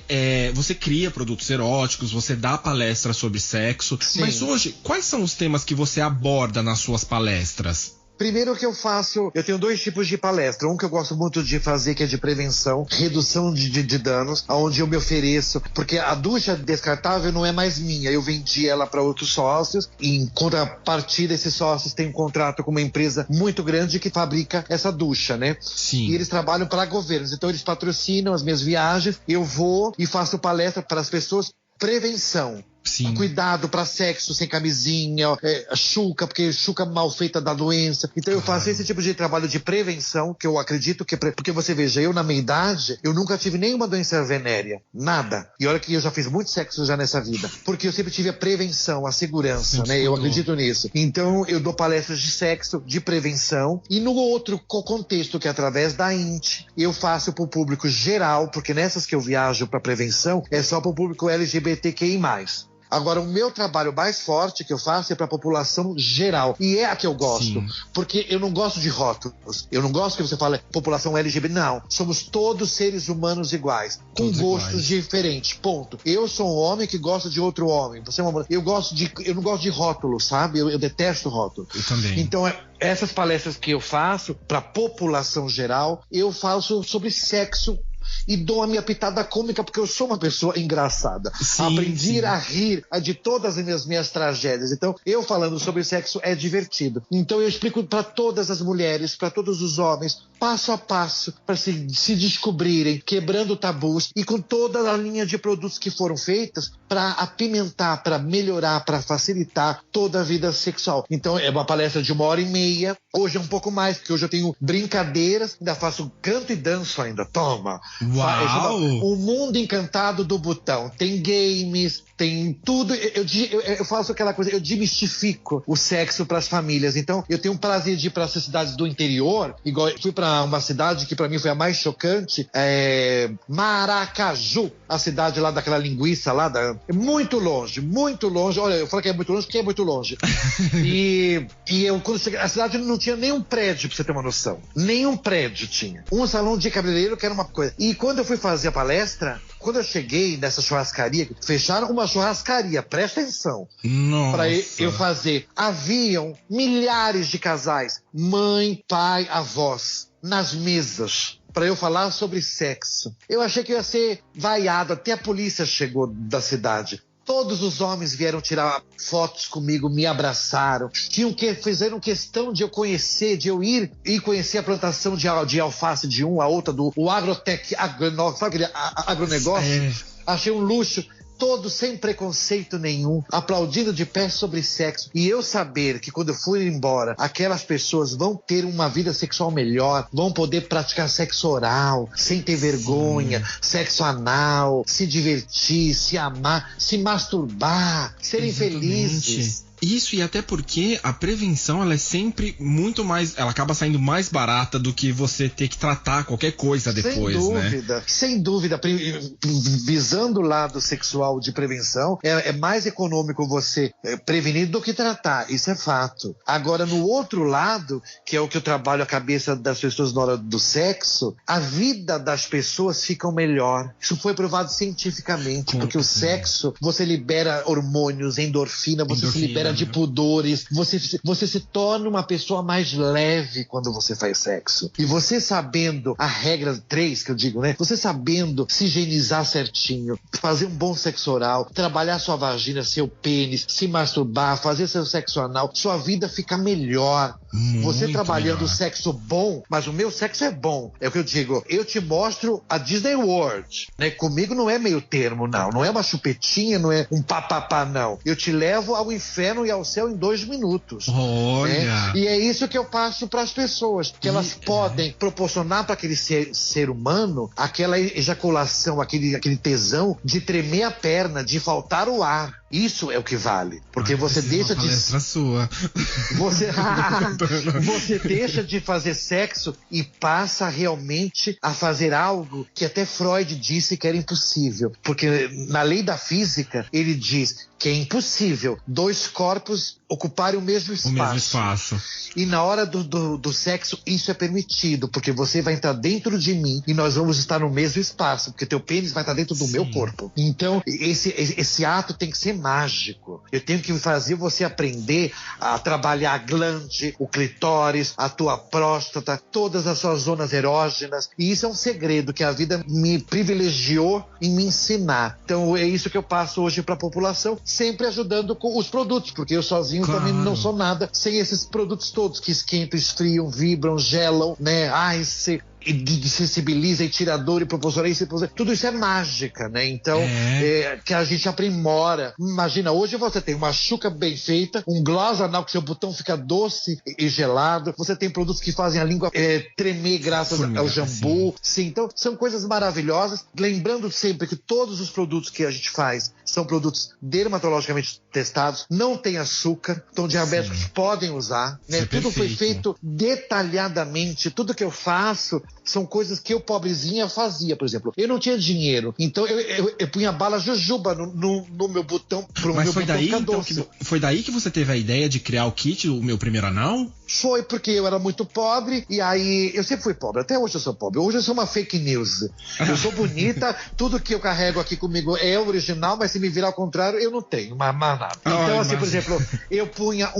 Speaker 4: cria produtos eróticos, você dá palestras sobre sexo,
Speaker 3: Sim.
Speaker 4: mas hoje, quais são os temas que você aborda nas suas palestras?
Speaker 3: Primeiro que eu faço, eu tenho 2 tipos de palestra. Um que eu gosto muito de fazer, que é de prevenção, redução de danos, onde eu me ofereço, porque a ducha descartável não é mais minha, eu vendi ela para outros sócios, e em contrapartida esses sócios têm um contrato com uma empresa muito grande que fabrica essa ducha, né?
Speaker 4: Sim.
Speaker 3: E eles trabalham para governos, então eles patrocinam as minhas viagens, eu vou e faço palestra para as pessoas. Prevenção.
Speaker 4: Sim.
Speaker 3: Cuidado para sexo sem camisinha, chuca, porque chuca mal feita dá doença. Então eu faço esse tipo de trabalho de prevenção, que eu acredito que... Porque você veja, eu na minha idade, eu nunca tive nenhuma doença venérea. Nada. E olha que eu já fiz muito sexo já nessa vida. Porque eu sempre tive a prevenção, a segurança, né? Eu acredito nisso. Então eu dou palestras de sexo, de prevenção. E no outro contexto, que é através da INT, eu faço pro público geral, porque nessas que eu viajo para prevenção, é só pro público LGBTQI+. Agora, o meu trabalho mais forte que eu faço é para a população geral. E é a que eu gosto.
Speaker 4: Sim.
Speaker 3: Porque eu não gosto de rótulos. Eu não gosto que você fale população LGBT. Não. Somos todos seres humanos iguais. Com
Speaker 4: Todos
Speaker 3: gostos
Speaker 4: iguais.
Speaker 3: diferentes. Ponto. Eu sou um homem que gosta de outro homem. Você é uma mulher. Eu não gosto de rótulos, sabe? Eu detesto rótulos.
Speaker 4: Eu também.
Speaker 3: Então, essas palestras que eu faço para a população geral, eu faço sobre sexo e dou a minha pitada cômica, porque eu sou uma pessoa engraçada.
Speaker 4: Sim,
Speaker 3: Aprendi
Speaker 4: sim.
Speaker 3: a rir de todas as minhas tragédias. Então, eu falando sobre sexo é divertido. Então, eu explico para todas as mulheres, para todos os homens, passo a passo, para se descobrirem, quebrando tabus e com toda a linha de produtos que foram feitas para apimentar, para melhorar, para facilitar toda a vida sexual. Então, é uma palestra de 1h30. Hoje é um pouco mais, porque hoje eu tenho brincadeiras, ainda faço canto e danço ainda. Toma!
Speaker 4: Uau!
Speaker 3: O mundo encantado do botão. Tem games, tem tudo. Eu faço aquela coisa, eu demistifico o sexo para as famílias. Então, eu tenho um prazer de ir para essas cidades do interior. Igual eu fui para uma cidade que para mim foi a mais chocante, Maracaju, a cidade lá daquela linguiça lá, muito longe, muito longe. Olha, eu falo que é muito longe porque é muito longe. e eu, quando cheguei, a cidade não tinha nenhum prédio, pra você ter uma noção. Nenhum prédio tinha. Um salão de cabeleireiro que era uma coisa. E quando eu fui fazer a palestra, quando eu cheguei nessa churrascaria, fecharam uma churrascaria, presta atenção.
Speaker 4: Nossa.
Speaker 3: Pra eu fazer. Haviam milhares de casais, mãe, pai, avós, nas mesas, pra eu falar sobre sexo. Eu achei que eu ia ser vaiado, até a polícia chegou da cidade. Todos os homens vieram tirar fotos comigo, me abraçaram. Fizeram questão de eu conhecer, de eu ir e conhecer a plantação de alface de um, a outra do Agrotec, sabe aquele agronegócio? Achei um luxo. Todos sem preconceito nenhum, aplaudindo de pé sobre sexo. E eu saber que quando eu for embora, aquelas pessoas vão ter uma vida sexual melhor, vão poder praticar sexo oral, sem ter vergonha, sexo anal, se divertir, se amar, se masturbar, serem felizes.
Speaker 4: Isso, e até porque a prevenção, ela é sempre muito mais... Ela acaba saindo mais barata do que você ter que tratar qualquer coisa depois, né?
Speaker 3: Sem dúvida. Visando o lado sexual de prevenção, é mais econômico você prevenir do que tratar. Isso é fato. Agora, no outro lado, que é o que eu trabalho a cabeça das pessoas na hora do sexo, a vida das pessoas fica melhor. Isso foi provado cientificamente, porque o sexo, você libera hormônios, endorfina, você se libera de pudores. Você se torna uma pessoa mais leve quando você faz sexo. E você sabendo a regra 3, que eu digo, né? Você sabendo se higienizar certinho, fazer um bom sexo oral, trabalhar sua vagina, seu pênis, se masturbar, fazer seu sexo anal, sua vida fica melhor. Você trabalhando o sexo bom, mas o meu sexo é bom. É o que eu digo, eu te mostro a Disney World, né? Comigo não é meio termo, não é uma chupetinha, não é um papapá, não. Eu te levo ao inferno e ao céu em 2 minutos.
Speaker 4: Olha!
Speaker 3: Né? E é isso que eu passo para as pessoas, que elas podem proporcionar para aquele ser humano aquela ejaculação, aquele tesão de tremer a perna, de faltar o ar. Isso é o que vale, porque você deixa de
Speaker 4: sua.
Speaker 3: Você deixa de fazer sexo e passa realmente a fazer algo que até Freud disse que era impossível, porque na lei da física ele diz que é impossível 2 corpos ocuparem o mesmo espaço. E na hora do sexo isso é permitido, porque você vai entrar dentro de mim e nós vamos estar no mesmo espaço, porque teu pênis vai estar dentro do meu corpo. Então esse ato tem que ser mágico. Eu tenho que fazer você aprender a trabalhar a glande, o clitóris, a tua próstata, todas as suas zonas erógenas. E isso é um segredo que a vida me privilegiou em me ensinar. Então é isso que eu passo hoje para a população, sempre ajudando com os produtos, porque eu sozinho também não sou nada sem esses produtos todos que esquentam, esfriam, vibram, gelam, né? Ice, e sensibiliza, e tira dor, e proporciona isso, tudo isso é mágica, né? Então, que a gente aprimora. Imagina, hoje você tem uma chuca bem feita, um gloss anal que seu botão fica doce e gelado, você tem produtos que fazem a língua tremer graças ao jambu. Sim, então são coisas maravilhosas, lembrando sempre que todos os produtos que a gente faz são produtos dermatologicamente testados, não tem açúcar, então diabéticos podem usar, né? Tudo foi feito detalhadamente, tudo que eu faço são coisas que eu, pobrezinha, fazia. Por exemplo, eu não tinha dinheiro, então eu punha bala jujuba no meu botão pro
Speaker 4: Mas
Speaker 3: meu
Speaker 4: foi
Speaker 3: botão
Speaker 4: daí,
Speaker 3: ficar
Speaker 4: então,
Speaker 3: doce.
Speaker 4: foi daí que você teve a ideia de criar o kit, o meu primeiro anal?
Speaker 3: Foi porque eu era muito pobre, e aí eu sempre fui pobre, até hoje eu sou pobre. Hoje eu sou uma fake news. Eu sou bonita, tudo que eu carrego aqui comigo é original, mas se me virar ao contrário, eu não tenho mais nada. Então, assim, por exemplo, eu punha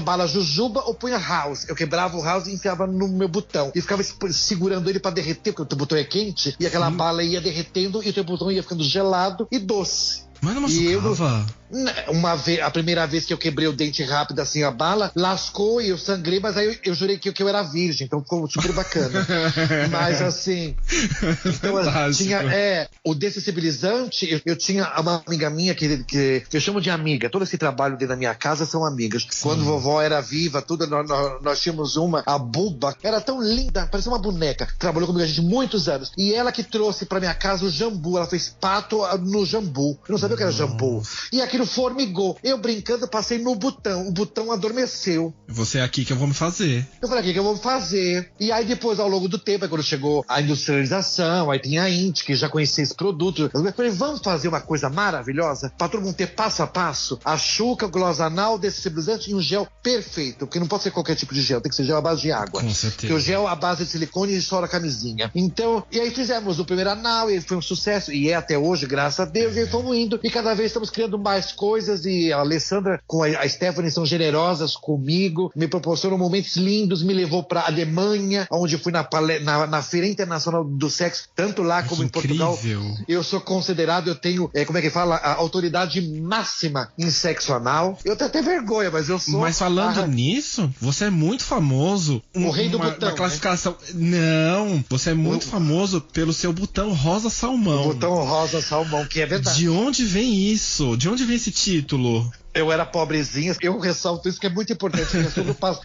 Speaker 3: bala jujuba ou punha house. Eu quebrava o house e enfiava no meu botão. E ficava segurando ele pra derreter, porque o teu botão é quente, e aquela bala ia derretendo e o teu botão ia ficando gelado e doce.
Speaker 4: Mas não machucava?
Speaker 3: A primeira vez que eu quebrei o dente rápido, assim, a bala, lascou e eu sangrei, mas aí eu jurei que eu era virgem, então ficou super bacana. Mas assim, então tinha, o dessensibilizante, eu tinha uma amiga minha que eu chamo de amiga, todo esse trabalho dentro da minha casa são amigas. Sim. Quando vovó era viva, tudo, nós tínhamos a Buba, era tão linda, parecia uma boneca, trabalhou comigo a gente muitos anos, e ela que trouxe pra minha casa o jambu, ela fez pato no jambu, eu não sabia o que era jambu, e aquilo formigou, eu brincando passei no botão, o botão adormeceu.
Speaker 4: Você é aqui que eu vou me fazer.
Speaker 3: Eu falei, aqui que eu vou fazer. E aí depois, ao longo do tempo, quando chegou a industrialização, aí tem a Inti, que já conhecia esse produto, eu falei, vamos fazer uma coisa maravilhosa pra todo mundo ter passo a passo, a chuca, o gloss anal, dessensibilizante e um gel perfeito, porque não pode ser qualquer tipo de gel, tem que ser gel à base de água.
Speaker 4: Com certeza.
Speaker 3: Porque o gel à base de silicone e estoura a camisinha. Então, e aí fizemos o primeiro anal, e foi um sucesso, e é até hoje, graças a Deus, e aí fomos indo, e cada vez estamos criando mais coisas, e a Alessandra com a Stephanie são generosas comigo, me proporcionam momentos lindos, me levou pra Alemanha, onde fui na Feira Internacional do Sexo, tanto lá como em Portugal. Eu sou considerado, eu tenho, como é que fala, a autoridade máxima em sexo anal. Eu tenho até vergonha, mas eu sou...
Speaker 4: Mas falando nisso, você é muito famoso.
Speaker 3: O rei do botão,
Speaker 4: uma classificação... Né? Não, você é muito famoso pelo seu botão rosa salmão.
Speaker 3: O botão rosa salmão, que é verdade.
Speaker 4: De onde vem isso? De onde vem esse título?
Speaker 3: Eu era pobrezinha, eu ressalto isso que é muito importante,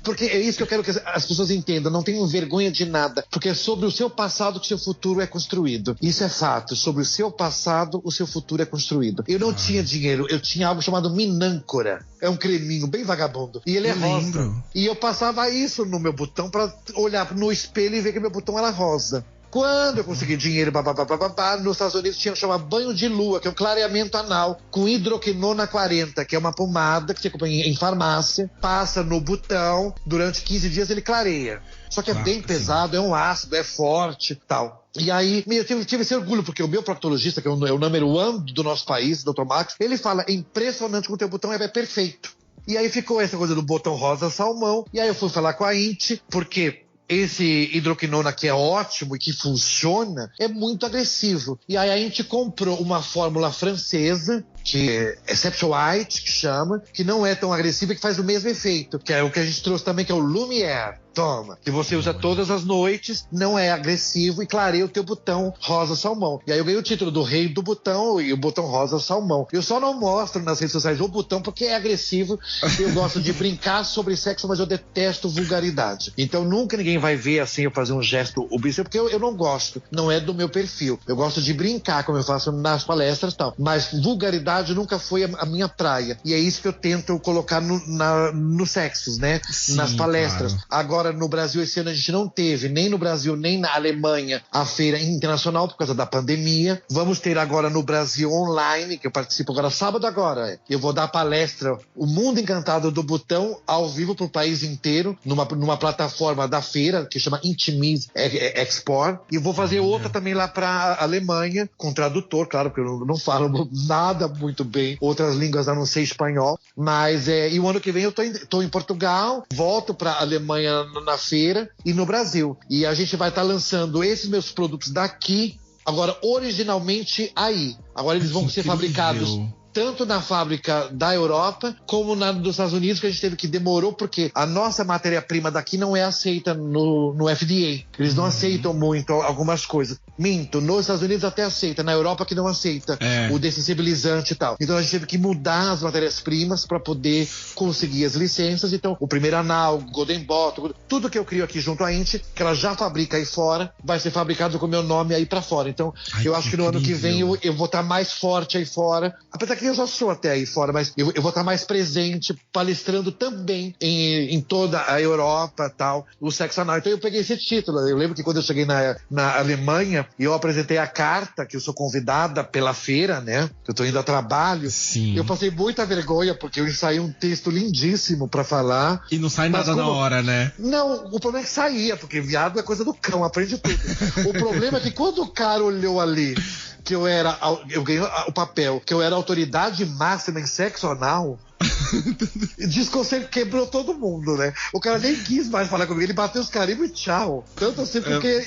Speaker 3: porque é isso que eu quero que as pessoas entendam, não tenham vergonha de nada, porque é sobre o seu passado que o seu futuro é construído. Isso é fato, sobre o seu passado o seu futuro é construído. Eu não tinha dinheiro, eu tinha algo chamado Minâncora, é um creminho bem vagabundo, e ele é rosa. E eu passava isso no meu botão pra olhar no espelho e ver que meu botão era rosa. Quando eu consegui dinheiro, nos Estados Unidos tinha chamado banho de lua, que é um clareamento anal com hidroquinona 40, que é uma pomada que você compra em farmácia, passa no botão, durante 15 dias ele clareia. Só que é bem pesado, é um ácido, é forte, tal. E aí, eu tive esse orgulho, porque o meu proctologista, que é o número 1 do nosso país, Dr. Max, ele fala, é impressionante como o teu botão é perfeito. E aí ficou essa coisa do botão rosa salmão. E aí eu fui falar com a Inti, porque esse hidroquinona que é ótimo e que funciona é muito agressivo. E aí a gente comprou uma fórmula francesa, que é Exception White, que chama, que não é tão agressiva e que faz o mesmo efeito, que é o que a gente trouxe também, que é o Lumière. Toma, que você usa todas as noites, não é agressivo e clareia o teu botão rosa salmão. E aí eu ganhei o título do rei do botão e o botão rosa salmão. Eu só não mostro nas redes sociais o botão porque é agressivo. Eu gosto de brincar sobre sexo, mas eu detesto vulgaridade. Então nunca ninguém vai ver assim eu fazer um gesto obsceno, porque eu não gosto, não é do meu perfil. Eu gosto de brincar, como eu faço nas palestras e tal. Mas vulgaridade nunca foi a minha praia. E é isso que eu tento colocar nos sexos, né?
Speaker 4: Sim,
Speaker 3: nas palestras.
Speaker 4: Claro.
Speaker 3: Agora, no Brasil, esse ano a gente não teve, nem no Brasil, nem na Alemanha, a feira internacional por causa da pandemia. Vamos ter agora no Brasil online, que eu participo agora, sábado agora. Eu vou dar palestra, O Mundo Encantado do Botão, ao vivo pro país inteiro, numa plataforma da feira, que chama Intimise Export. E vou fazer outra também lá pra Alemanha, com tradutor, claro, porque eu não falo nada muito bem outras línguas, a não ser espanhol. Mas, e o ano que vem eu tô em Portugal, volto pra Alemanha na feira e no Brasil. E a gente vai estar lançando esses meus produtos daqui, agora originalmente aí. Agora eles vão ser fabricados tanto na fábrica da Europa como na dos Estados Unidos, que a gente teve que demorou, porque a nossa matéria-prima daqui não é aceita no FDA. Eles não aceitam muito algumas coisas. Minto, nos Estados Unidos até aceita, na Europa que não aceita o dessensibilizante e tal. Então a gente teve que mudar as matérias-primas para poder conseguir as licenças. Então o primeiro anal, Golden Bottom, tudo que eu crio aqui junto à Inti, que ela já fabrica aí fora, vai ser fabricado com o meu nome aí para fora. Então eu acho que no ano que vem eu vou estar mais forte aí fora. Apesar que eu já sou até aí fora, mas eu vou estar mais presente, palestrando também em toda a Europa e tal, o sexo anal. Então eu peguei esse título. Eu lembro que quando eu cheguei na Alemanha e eu apresentei a carta, que eu sou convidada pela feira, né? Que eu tô indo a trabalho.
Speaker 4: Sim.
Speaker 3: Eu passei muita vergonha, porque eu ensaiei um texto lindíssimo pra falar.
Speaker 4: E não sai nada na hora, né?
Speaker 3: Não, o problema é que saía, porque viado é coisa do cão, aprende tudo. O problema é que quando o cara olhou ali que eu ganhei o papel, que eu era autoridade máxima em sexo anal, quebrou todo mundo, né? O cara nem quis mais falar comigo, ele bateu os carimbos e tchau. Tanto assim, porque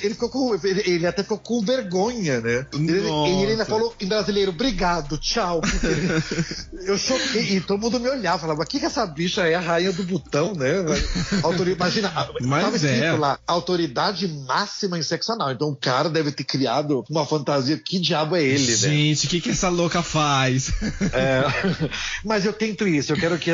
Speaker 3: ele até ficou com vergonha, né? Ele ainda falou em brasileiro, obrigado, tchau. Eu choquei, e todo mundo me olhava, falava, o que essa bicha é a rainha do botão, né? Imagina, tava escrito lá, autoridade máxima em sexo anal. Então o cara deve ter criado uma fantasia, que diabo é ele, né?
Speaker 4: Gente, o que essa louca faz?
Speaker 3: Mas eu tento isso. Eu quero que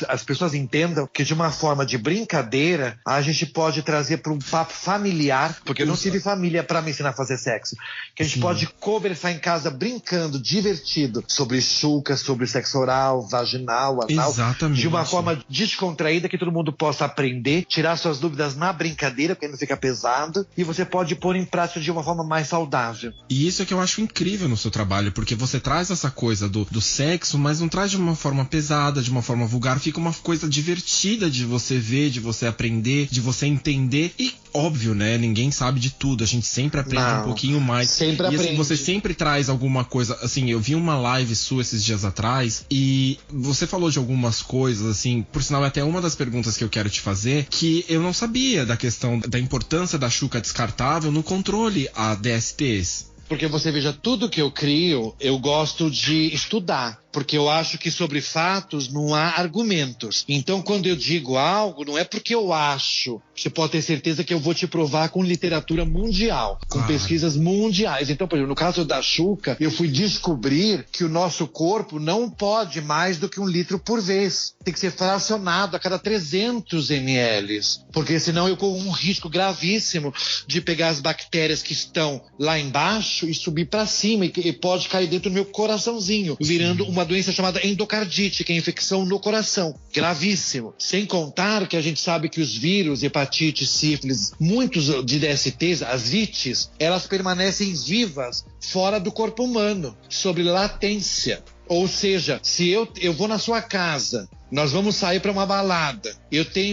Speaker 3: as pessoas entendam que de uma forma de brincadeira a gente pode trazer para um papo familiar, porque eu não tive família para me ensinar a fazer sexo, que a gente pode conversar em casa brincando, divertido, sobre chuca, sobre sexo oral, vaginal, anal.
Speaker 4: Exatamente.
Speaker 3: De uma forma descontraída, que todo mundo possa aprender, tirar suas dúvidas na brincadeira, porque não fica pesado, e você pode pôr em prática de uma forma mais saudável.
Speaker 4: E isso é que eu acho incrível no seu trabalho, porque você traz essa coisa do sexo, mas não traz de uma forma pesada, de uma forma vulgar, fica uma coisa divertida de você ver, de você aprender, de você entender. E óbvio, né? Ninguém sabe de tudo, a gente sempre aprende um pouquinho mais.
Speaker 3: Sempre
Speaker 4: aprende.
Speaker 3: Assim,
Speaker 4: você sempre traz alguma coisa, assim, eu vi uma live sua esses dias atrás e você falou de algumas coisas, assim, por sinal é até uma das perguntas que eu quero te fazer, que eu não sabia da questão da importância da chuca descartável no controle a DSTs.
Speaker 3: Porque você veja, tudo que eu crio, eu gosto de estudar. Porque eu acho que sobre fatos não há argumentos. Então, quando eu digo algo, não é porque eu acho. Você pode ter certeza que eu vou te provar com literatura mundial, com pesquisas mundiais. Então, por exemplo, no caso da chuca, eu fui descobrir que o nosso corpo não pode mais do que 1 litro por vez. Tem que ser fracionado a cada 300 ml. Porque senão eu corro um risco gravíssimo de pegar as bactérias que estão lá embaixo e subir para cima. E pode cair dentro do meu coraçãozinho, virando uma doença chamada endocardite, que é infecção no coração. Gravíssimo. Sem contar que a gente sabe que os vírus, hepatite, sífilis, muitos de DSTs, as ites, elas permanecem vivas fora do corpo humano, sob latência. Ou seja, se eu vou na sua casa, nós vamos sair para uma balada,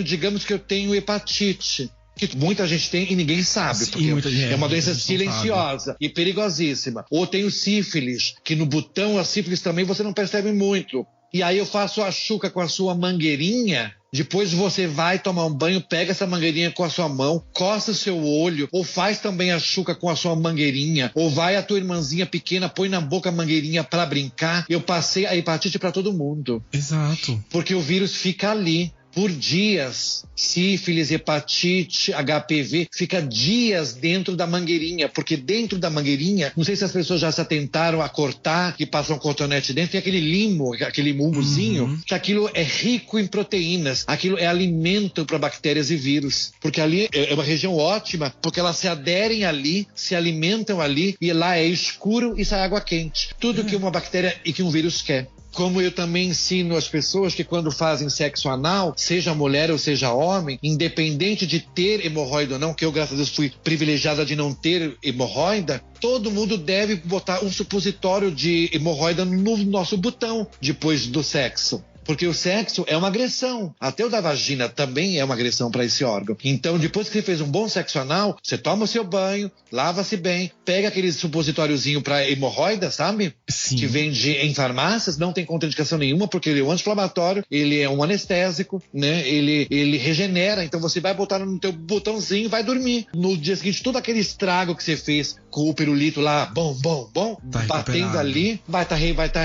Speaker 3: digamos que eu tenho hepatite, que muita gente tem e ninguém sabe.
Speaker 4: Sim,
Speaker 3: porque é uma doença silenciosa e perigosíssima. Ou tem o sífilis, que no botão a sífilis também você não percebe muito. E aí eu faço a chuca com a sua mangueirinha. Depois você vai tomar um banho, pega essa mangueirinha com a sua mão, coça o seu olho, ou faz também a chuca com a sua mangueirinha, ou vai a tua irmãzinha pequena, põe na boca a mangueirinha pra brincar. Eu passei a hepatite pra todo mundo.
Speaker 4: Exato.
Speaker 3: Porque o vírus fica ali por dias. Sífilis, hepatite, HPV, fica dias dentro da mangueirinha, porque dentro da mangueirinha, não sei se as pessoas já se atentaram a cortar, que passam um cotonete dentro, tem aquele limo, aquele mumozinho, que aquilo é rico em proteínas, aquilo é alimento para bactérias e vírus, porque ali é uma região ótima, porque elas se aderem ali, se alimentam ali, e lá é escuro e sai água quente. Tudo que uma bactéria e que um vírus quer. Como eu também ensino as pessoas que quando fazem sexo anal, seja mulher ou seja homem, independente de ter hemorroida ou não, que eu, graças a Deus, fui privilegiada de não ter hemorroida, todo mundo deve botar um supositório de hemorroida no nosso botão depois do sexo. Porque o sexo é uma agressão. Até o da vagina também é uma agressão para esse órgão. Então, depois que você fez um bom sexo anal, você toma o seu banho, lava-se bem, pega aquele supositóriozinho para hemorroida, sabe?
Speaker 4: Sim.
Speaker 3: Que vende em farmácias, não tem contraindicação nenhuma, porque ele é um anti-inflamatório, ele é um anestésico, né? Ele regenera, então você vai botar no teu botãozinho e vai dormir. No dia seguinte, todo aquele estrago que você fez com o pirulito lá, bom,
Speaker 4: tá
Speaker 3: batendo ali, vai tá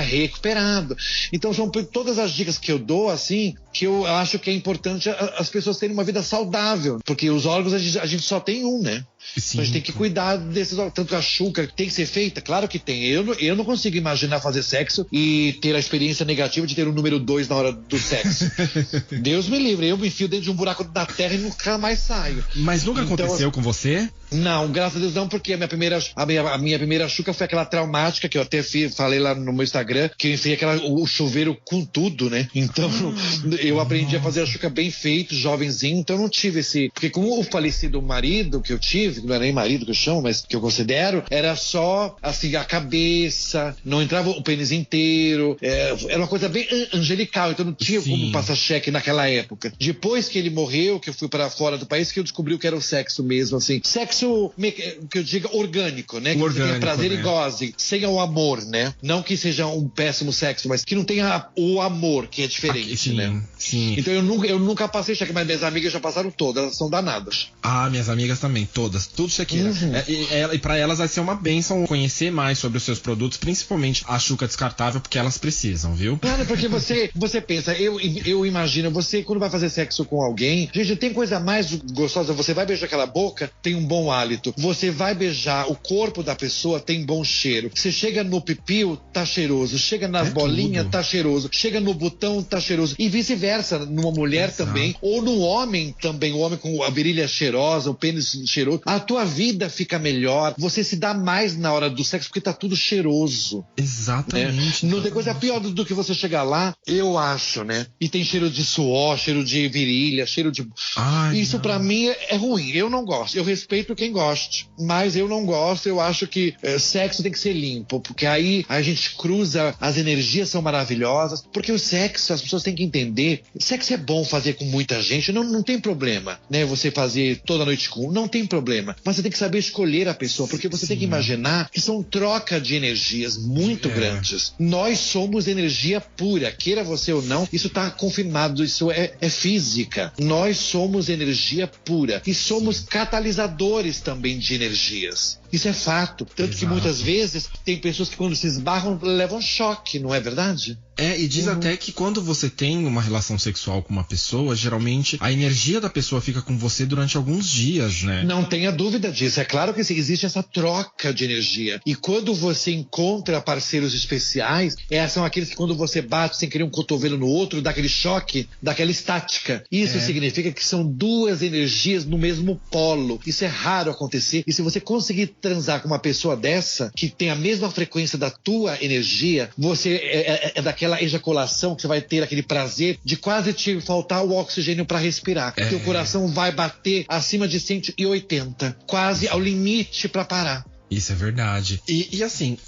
Speaker 3: recuperado. Então, são todas as dicas que eu dou, assim, que eu acho que é importante as pessoas terem uma vida saudável, porque os órgãos a gente só tem um, né?
Speaker 4: Sim.
Speaker 3: Então a gente tem que cuidar desses órgãos. Tanto a chuca tem que ser feita, claro que tem. Eu não consigo imaginar fazer sexo e ter a experiência negativa de ter um número 2 na hora do sexo. Deus me livre, eu me enfio dentro de um buraco da terra e nunca mais saio.
Speaker 4: Mas nunca aconteceu com você?
Speaker 3: Não, graças a Deus não, porque a minha primeira chuca foi aquela traumática que eu até falei lá no meu Instagram, que eu enfiei o chuveiro com tudo, né? Então eu aprendi a fazer a chuca bem feito, jovenzinho, então eu não tive esse... Porque com o falecido marido que eu tive, que não era nem marido que eu chamo, mas que eu considero, era só assim, a cabeça, não entrava o pênis inteiro, era uma coisa bem angelical, então não tinha como passar cheque naquela época. Depois que ele morreu, que eu fui para fora do país, que eu descobri o que era o sexo mesmo, assim. Sexo, que eu diga, orgânico, né? Que você tenha prazer, né? E goze, sem o amor, né? Não que seja um péssimo sexo, mas que não tenha o amor, que é diferente,
Speaker 4: sim,
Speaker 3: né?
Speaker 4: Sim.
Speaker 3: Então eu nunca passei cheque, mas minhas amigas já passaram todas, elas são danadas.
Speaker 4: Ah, minhas amigas também, todas, tudo chequeira. E pra elas vai ser uma bênção conhecer mais sobre os seus produtos, principalmente a chuca descartável, porque elas precisam, viu?
Speaker 3: Claro, porque você pensa, eu imagino, você quando vai fazer sexo com alguém, gente, tem coisa mais gostosa, você vai beijar aquela boca, tem um bom hálito, você vai beijar o corpo da pessoa, tem bom cheiro, você chega no pipiu, tá cheiroso, chega nas bolinhas, tá cheiroso, chega no botão, tá cheiroso, e vice-versa, numa mulher também, ou no homem também, o homem com a virilha cheirosa, o pênis cheiroso, a tua vida fica melhor, você se dá mais na hora do sexo, porque tá tudo cheiroso.
Speaker 4: Exatamente.
Speaker 3: Não tem coisa pior do que você chegar lá, eu acho, né? E tem cheiro de suor, cheiro de virilha, cheiro de... Isso pra mim é ruim, eu não gosto, eu respeito quem goste, mas eu não gosto, eu acho que sexo tem que ser limpo, porque aí a gente cruza, as energias são maravilhosas, porque o sexo, as pessoas têm que entender, sexo é bom fazer com muita gente, não tem problema, né? Você fazer toda noite com não tem problema, mas você tem que saber escolher a pessoa, porque você tem que imaginar que são troca de energias muito grandes. Nós somos energia pura, queira você ou não, isso está confirmado, isso é física. Nós somos energia pura e somos catalisadores também de energias. Isso é fato. Tanto que muitas vezes tem pessoas que quando se esbarram levam choque, não é verdade?
Speaker 4: E diz até que quando você tem uma relação sexual com uma pessoa, geralmente a energia da pessoa fica com você durante alguns dias, né?
Speaker 3: Não tenha dúvida disso. É claro que existe essa troca de energia. E quando você encontra parceiros especiais, são aqueles que quando você bate sem querer um cotovelo no outro, dá aquele choque, dá aquela estática. Isso significa que são duas energias no mesmo polo. Isso é raro acontecer. E se você conseguir transar com uma pessoa dessa, que tem a mesma frequência da tua energia, você é daquela ejaculação que você vai ter aquele prazer de quase te faltar o oxigênio para respirar. Teu coração vai bater acima de 180, quase ao limite para parar.
Speaker 4: Isso é verdade. E assim,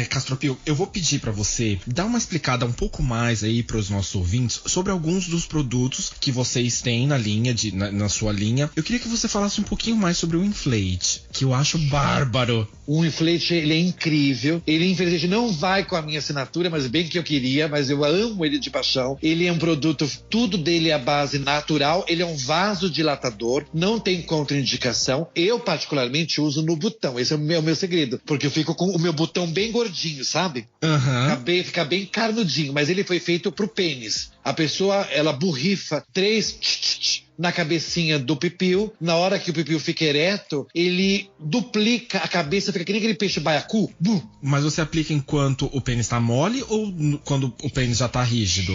Speaker 4: Castropio, eu vou pedir pra você dar uma explicada um pouco mais aí pros nossos ouvintes sobre alguns dos produtos que vocês têm na linha, na sua linha. Eu queria que você falasse um pouquinho mais sobre o Inflate, que eu acho bárbaro.
Speaker 3: O Inflate, ele é incrível. Ele, infelizmente, não vai com a minha assinatura, mas bem que eu queria, mas eu amo ele de paixão. Ele é um produto, tudo dele é a base natural. Ele é um vasodilatador, não tem contraindicação. Eu, particularmente, uso no botão. Esse é o meu segredo, porque eu fico com o meu botão bem gordinho, sabe? Fica bem carnudinho, mas ele foi feito pro pênis. A pessoa, ela borrifa 3 na cabecinha do pipiu. Na hora que o pipiu fica ereto, ele duplica a cabeça, fica que nem aquele peixe baiacu.
Speaker 4: Mas você aplica enquanto o pênis tá mole ou quando o pênis já tá rígido?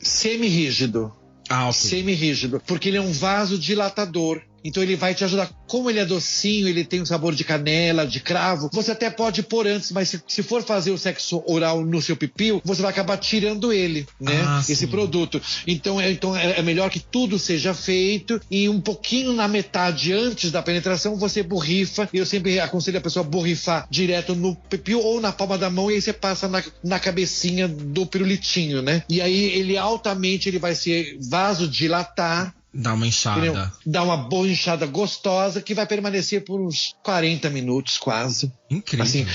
Speaker 3: Semi-rígido.
Speaker 4: Ah, ok.
Speaker 3: Semi-rígido, porque ele é um vasodilatador. Então ele vai te ajudar. Como ele é docinho, ele tem um sabor de canela, de cravo, você até pode pôr antes, mas se for fazer o sexo oral no seu pipiu, você vai acabar tirando ele, né? Esse produto. Então é melhor que tudo seja feito e um pouquinho na metade antes da penetração você borrifa. Eu sempre aconselho a pessoa a borrifar direto no pipiu ou na palma da mão e aí você passa na cabecinha do pirulitinho, né? E aí ele vai se vasodilatar.
Speaker 4: Dá uma inchada.
Speaker 3: Dá uma boa inchada gostosa que vai permanecer por uns 40 minutos quase.
Speaker 4: Incrível.
Speaker 3: Assim,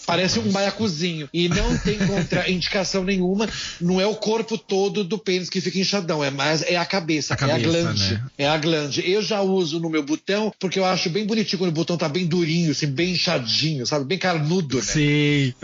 Speaker 3: parece um baiacuzinho. E não tem contraindicação nenhuma. Não é o corpo todo do pênis que fica inchadão. É a cabeça. É a glande. Né? É a glande. Eu já uso no meu botão porque eu acho bem bonitinho quando o botão tá bem durinho, assim, bem inchadinho, sabe? Bem carnudo, né?
Speaker 4: Sim.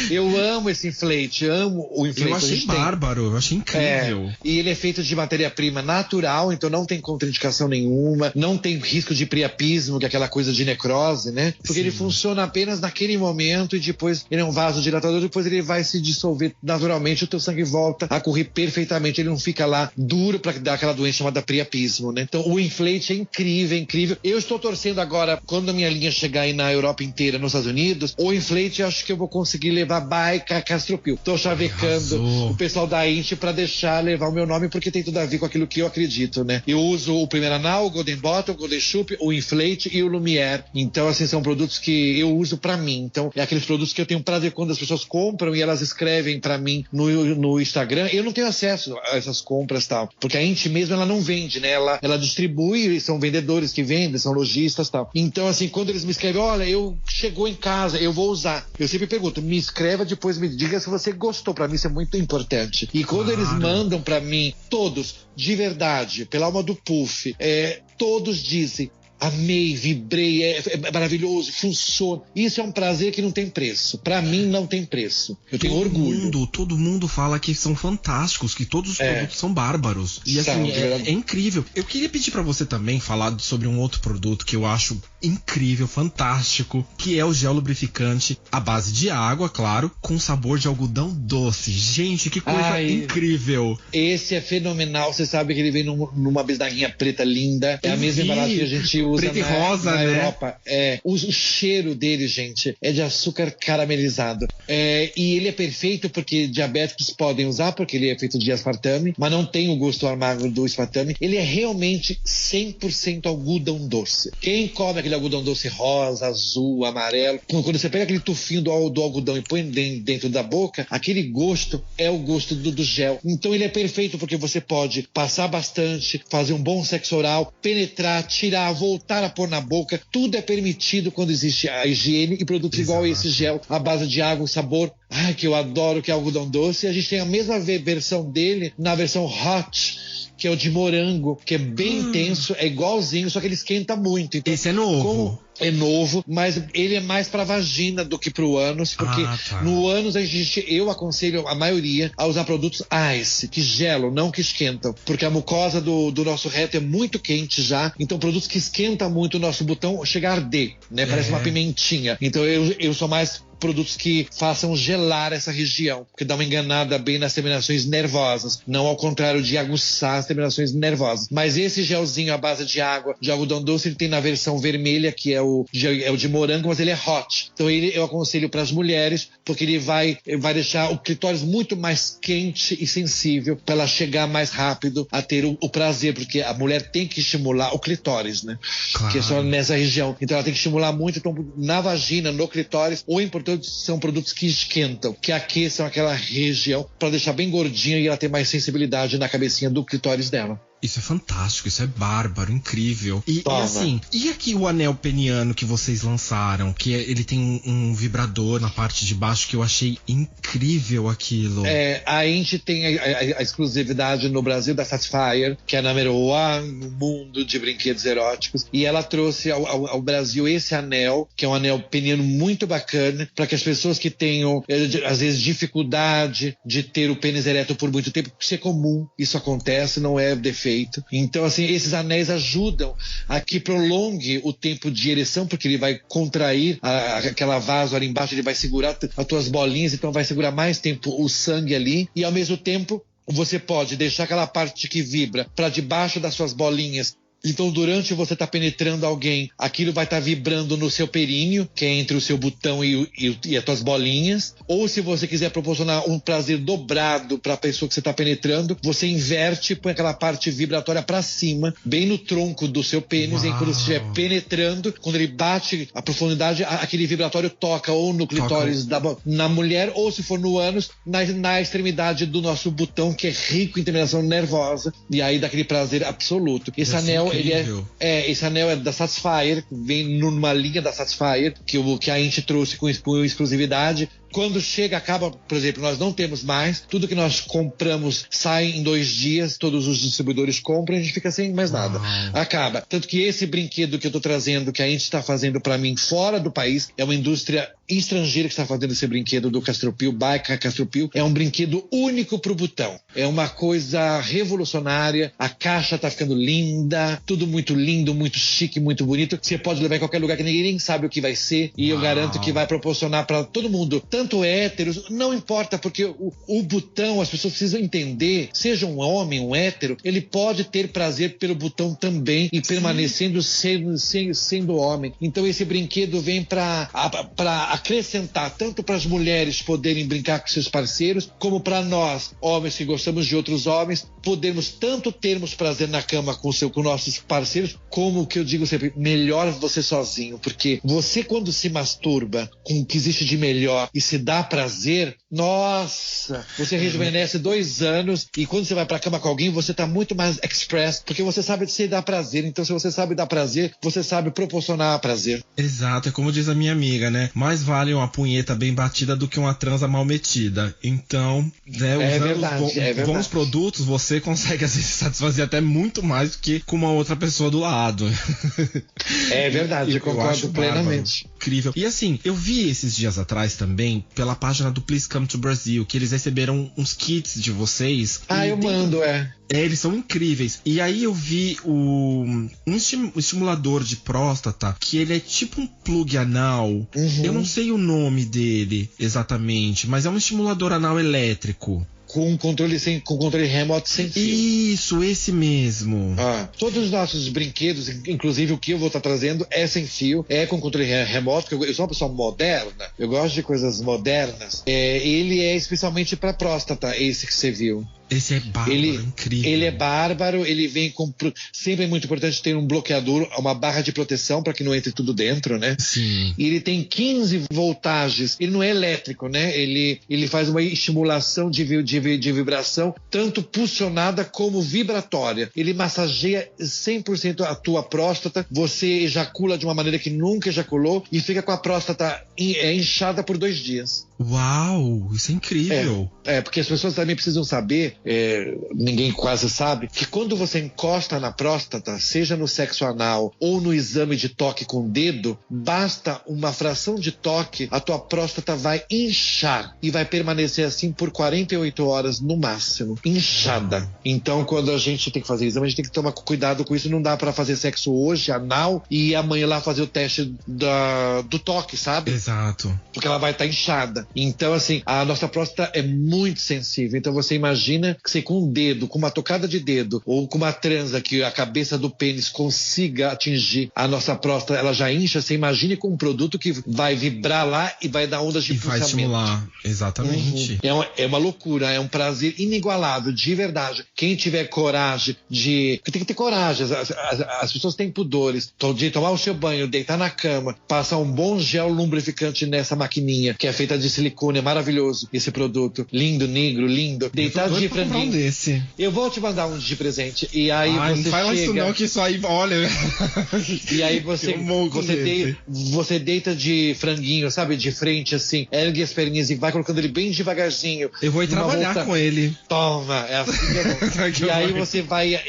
Speaker 3: Eu amo esse Inflate. Amo o Inflate.
Speaker 4: Eu achei bárbaro. Eu achei incrível.
Speaker 3: E ele é feito de matéria-prima natural, então não tem contraindicação nenhuma. Não tem risco de priapismo, que é aquela coisa de necrose, né? Porque ele funciona apenas naquele momento e depois ele é um vasodilatador, depois ele vai se dissolver naturalmente, o teu sangue volta a correr perfeitamente, ele não fica lá duro pra dar aquela doença chamada priapismo, né? Então o Inflate é incrível, é incrível. Eu estou torcendo agora, quando a minha linha chegar aí na Europa inteira, nos Estados Unidos, o Inflate eu acho que eu vou conseguir levar by Castropil. Tô chavecando o pessoal da Inti pra deixar levar o meu nome, porque tem tudo a ver com aquilo que eu acredito, né? Eu uso o Primeiro Anal, o Golden Bottom, o Golden Chup, o Inflate e o Lumière. Então, assim, são produtos que eu uso pra mim. Então, é aqueles produtos que eu tenho prazer quando as pessoas compram e elas escrevem pra mim no Instagram. Eu não tenho acesso a essas compras e tal, porque a Inti mesmo, ela não vende, né? Ela distribui, são vendedores que vendem, são lojistas e tal. Então, assim, quando eles me escrevem, olha, chegou em casa, eu vou usar. Eu sempre pergunto, me escreva, depois me diga se você gostou. Pra mim isso é muito importante. E quando eles mandam pra mim, todos, de verdade, pela alma do Puff, todos dizem, amei, vibrei, é maravilhoso, funciona. Isso é um prazer que não tem preço. Pra mim não tem preço. Eu tenho orgulho.
Speaker 4: Todo mundo fala que são fantásticos, que todos os produtos são bárbaros. E assim, é incrível. Eu queria pedir pra você também falar sobre um outro produto que eu acho incrível, fantástico, que é o gel lubrificante à base de água, claro, com sabor de algodão doce. Gente, que coisa incrível.
Speaker 3: Esse é fenomenal. Você sabe que ele vem numa bisnaguinha preta linda. É a mesma embalagem que a gente usa
Speaker 4: preto e rosa,
Speaker 3: na
Speaker 4: né?
Speaker 3: Europa. O cheiro dele, gente, é de açúcar caramelizado. E ele é perfeito porque diabéticos podem usar, porque ele é feito de aspartame, mas não tem o gosto amargo do aspartame. Ele é realmente 100% algodão doce. Quem come aquele algodão doce rosa, azul, amarelo, quando você pega aquele tufinho do algodão e põe dentro da boca, aquele gosto é o gosto do gel. Então ele é perfeito porque você pode passar bastante, fazer um bom sexo oral, penetrar, tirar, voltar a pôr na boca. Tudo é permitido quando existe a higiene e produtos igual a esse gel, à base de água, sabor, que eu adoro, que é algodão doce. E a gente tem a mesma versão dele na versão hot, que é o de morango, que é bem intenso, é igualzinho, só que ele esquenta muito. Então,
Speaker 4: esse é novo.
Speaker 3: É novo, mas ele é mais pra vagina do que pro ânus, porque no ânus eu aconselho a maioria a usar produtos ice, que gelam, não que esquentam, porque a mucosa do nosso reto é muito quente já, então produtos que esquentam muito o nosso botão chega a arder, né? Parece uma pimentinha. Então eu sou mais produtos que façam gelar essa região, porque dá uma enganada bem nas terminações nervosas, não ao contrário de aguçar as terminações nervosas. Mas esse gelzinho à base de água, de algodão doce, ele tem na versão vermelha, que é o de morango, mas ele é hot. Então eu aconselho para as mulheres, porque ele vai deixar o clitóris muito mais quente e sensível para ela chegar mais rápido a ter o prazer, porque a mulher tem que estimular o clitóris, né?
Speaker 4: Claro.
Speaker 3: Que é só nessa região. Então ela tem que estimular muito. Então, na vagina, no clitóris, ou importante são produtos que esquentam, que aqueçam aquela região para deixar bem gordinha e ela ter mais sensibilidade na cabecinha do clitóris dela.
Speaker 4: Isso é fantástico, isso é bárbaro, incrível. E assim, e aqui o anel peniano que vocês lançaram, que ele tem um vibrador na parte de baixo, que eu achei incrível aquilo.
Speaker 3: A gente tem a exclusividade no Brasil da Satisfyer, que é a número 1 no mundo de brinquedos eróticos, e ela trouxe ao Brasil esse anel, que é um anel peniano muito bacana, para que as pessoas que tenham, às vezes, dificuldade de ter o pênis ereto por muito tempo, isso é comum, isso acontece, não é defeito. Então, assim, esses anéis ajudam a que prolongue o tempo de ereção, porque ele vai contrair aquela vaso ali embaixo, ele vai segurar as tuas bolinhas, então vai segurar mais tempo o sangue ali, e ao mesmo tempo você pode deixar aquela parte que vibra para debaixo das suas bolinhas. Então, durante você estar penetrando alguém, aquilo vai estar vibrando no seu períneo, que é entre o seu botão e as tuas bolinhas. Ou se você quiser proporcionar um prazer dobrado para a pessoa que você está penetrando, você inverte e põe aquela parte vibratória para cima, bem no tronco do seu pênis. E quando você estiver penetrando, quando ele bate a profundidade, aquele vibratório toca ou no clitóris na mulher, ou se for no ânus, na extremidade do nosso botão, que é rico em terminação nervosa. E aí dá aquele prazer absoluto. Esse anel, esse anel é da Satisfyer, vem numa linha da Satisfyer, que a gente trouxe com exclusividade. Quando chega, acaba, por exemplo, nós não temos mais, tudo que nós compramos sai em 2 dias, todos os distribuidores compram, a gente fica sem mais nada. Acaba. Tanto que esse brinquedo que eu tô trazendo, que a gente está fazendo para mim fora do país, é uma indústria estrangeira que está fazendo esse brinquedo do Castropil, by Castropil, é um brinquedo único pro botão. É uma coisa revolucionária, a caixa tá ficando linda, tudo muito lindo, muito chique, muito bonito. Você pode levar em qualquer lugar que ninguém nem sabe o que vai ser, e eu garanto que vai proporcionar para todo mundo, tanto héteros, não importa, porque o botão, as pessoas precisam entender, seja um homem, um hétero, ele pode ter prazer pelo botão também e permanecendo sendo homem. Então esse brinquedo vem para acrescentar, tanto para as mulheres poderem brincar com seus parceiros, como para nós, homens que gostamos de outros homens, podermos tanto termos prazer na cama com nossos parceiros, como o que eu digo sempre, melhor você sozinho, porque você, quando se masturba com o que existe de melhor e se dá prazer, nossa, você rejuvenesce 2 anos, e quando você vai pra cama com alguém, você tá muito mais express, porque você sabe se dar prazer. Então, se você sabe dar prazer, você sabe proporcionar prazer.
Speaker 4: Exato, é como diz a minha amiga, né? Mais vale uma punheta bem batida do que uma transa mal metida. Então, né, usando os bons produtos, você consegue às vezes satisfazer até muito mais do que com uma outra pessoa do lado.
Speaker 3: É verdade, eu concordo plenamente.
Speaker 4: Bárbaro, incrível. E assim, eu vi esses dias atrás também, pela página do Please Come to Brazil, que eles receberam uns kits de vocês.
Speaker 3: Eu mando,
Speaker 4: eles são incríveis. E aí eu vi um estimulador de próstata, que ele é tipo um plug anal. Eu não sei o nome dele exatamente, mas é um estimulador anal elétrico.
Speaker 3: Com controle remoto sem fio.
Speaker 4: Isso, esse mesmo.
Speaker 3: Todos os nossos brinquedos, inclusive o que eu vou estar trazendo, é sem fio, é com controle remoto, porque eu sou uma pessoa moderna, eu gosto de coisas modernas. Ele é especialmente para próstata, esse que você viu.
Speaker 4: Esse é bárbaro, incrível.
Speaker 3: Ele é bárbaro, ele vem com... Sempre é muito importante ter um bloqueador, uma barra de proteção para que não entre tudo dentro, né?
Speaker 4: Sim.
Speaker 3: E ele tem 15 voltagens, ele não é elétrico, né? Ele faz uma estimulação de vibração, tanto pulsionada como vibratória. Ele massageia 100% a tua próstata, você ejacula de uma maneira que nunca ejaculou e fica com a próstata inchada por 2 dias.
Speaker 4: Uau, isso é incrível.
Speaker 3: Porque as pessoas também precisam saber, ninguém quase sabe, que quando você encosta na próstata, seja no sexo anal ou no exame de toque com o dedo, basta uma fração de toque, a tua próstata vai inchar e vai permanecer assim por 48 horas no máximo, inchada. Então, quando a gente tem que fazer exame, a gente tem que tomar cuidado com isso. Não dá pra fazer sexo hoje, anal, e amanhã lá fazer o teste do toque, sabe?
Speaker 4: Exato.
Speaker 3: Porque ela vai estar inchada. Então, assim, a nossa próstata é muito sensível. Então, você imagina que você com um dedo, com uma tocada de dedo, ou com uma transa que a cabeça do pênis consiga atingir a nossa próstata, ela já incha. Você imagine com um produto que vai vibrar lá e vai dar ondas de pulsamento.
Speaker 4: Vai estimular, exatamente.
Speaker 3: É uma loucura, é um prazer inigualável, de verdade. Quem tiver coragem de... Tem que ter coragem. As pessoas têm pudores. De tomar o seu banho, deitar na cama, passar um bom gel lubrificante nessa maquininha, que é feita de silicone, é maravilhoso esse produto. Lindo, negro, lindo. Deitar de franguinho.
Speaker 4: Desse.
Speaker 3: Eu vou te mandar um de presente. E aí você
Speaker 4: não fala
Speaker 3: chega...
Speaker 4: isso não, que isso aí, olha...
Speaker 3: E aí você deita de franguinho, sabe? De frente, assim, ergue as perninhas e vai colocando ele bem devagarzinho.
Speaker 4: Eu vou ir trabalhar com ele.
Speaker 3: Toma, é assim que é bom.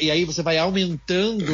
Speaker 3: E aí você vai aumentando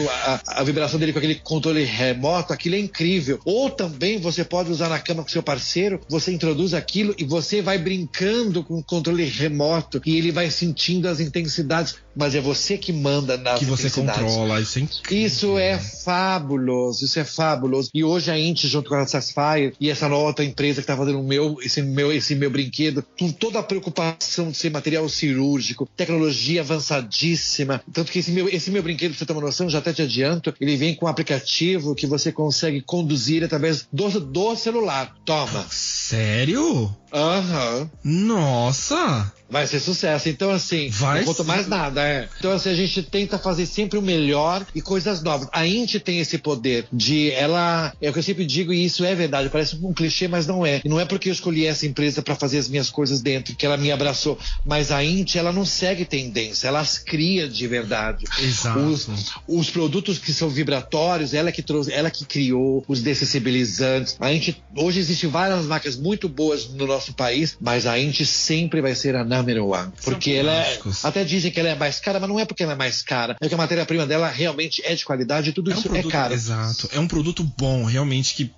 Speaker 3: a vibração dele com aquele controle remoto. Aquilo é incrível. Ou também você pode usar na cama com seu parceiro, você introduz aquilo e você vai brincando com o controle remoto e ele vai sentindo as intensidades, mas é você que manda nas intensidades.
Speaker 4: Que você controla, isso é incrível.
Speaker 3: Isso é fabuloso, isso é fabuloso. E hoje a Inti, junto com a Satisfyer e essa nova outra empresa que tá fazendo esse meu brinquedo, com toda a preocupação de ser material cirúrgico, tecnologia avançadíssima. Tanto que esse meu brinquedo, pra você ter uma noção, já até te adianto, ele vem com um aplicativo que você consegue conduzir através do celular. Toma.
Speaker 4: Sério?
Speaker 3: Aham.
Speaker 4: Nossa!
Speaker 3: Vai ser sucesso. Então, assim, não conto mais nada. Então, assim, a gente tenta fazer sempre o melhor e coisas novas. A Inti tem esse poder de ela... É o que eu sempre digo, e isso é verdade. Parece um clichê, mas não é. E não é porque eu escolhi essa empresa para fazer as minhas coisas dentro que ela me abraçou. Mas a Inti, ela não segue tendência. Ela as cria de verdade.
Speaker 4: Exato.
Speaker 3: Os produtos que são vibratórios, ela que trouxe, ela que criou os dessensibilizantes. A Inti... Hoje existem várias marcas muito boas no nosso país, mas a Inti sempre vai ser a number one. Porque ela até dizem que ela é mais cara, mas não é porque ela é mais cara. É que a matéria-prima dela realmente é de qualidade e tudo isso
Speaker 4: produto,
Speaker 3: é caro.
Speaker 4: Exato. É um produto bom, realmente, que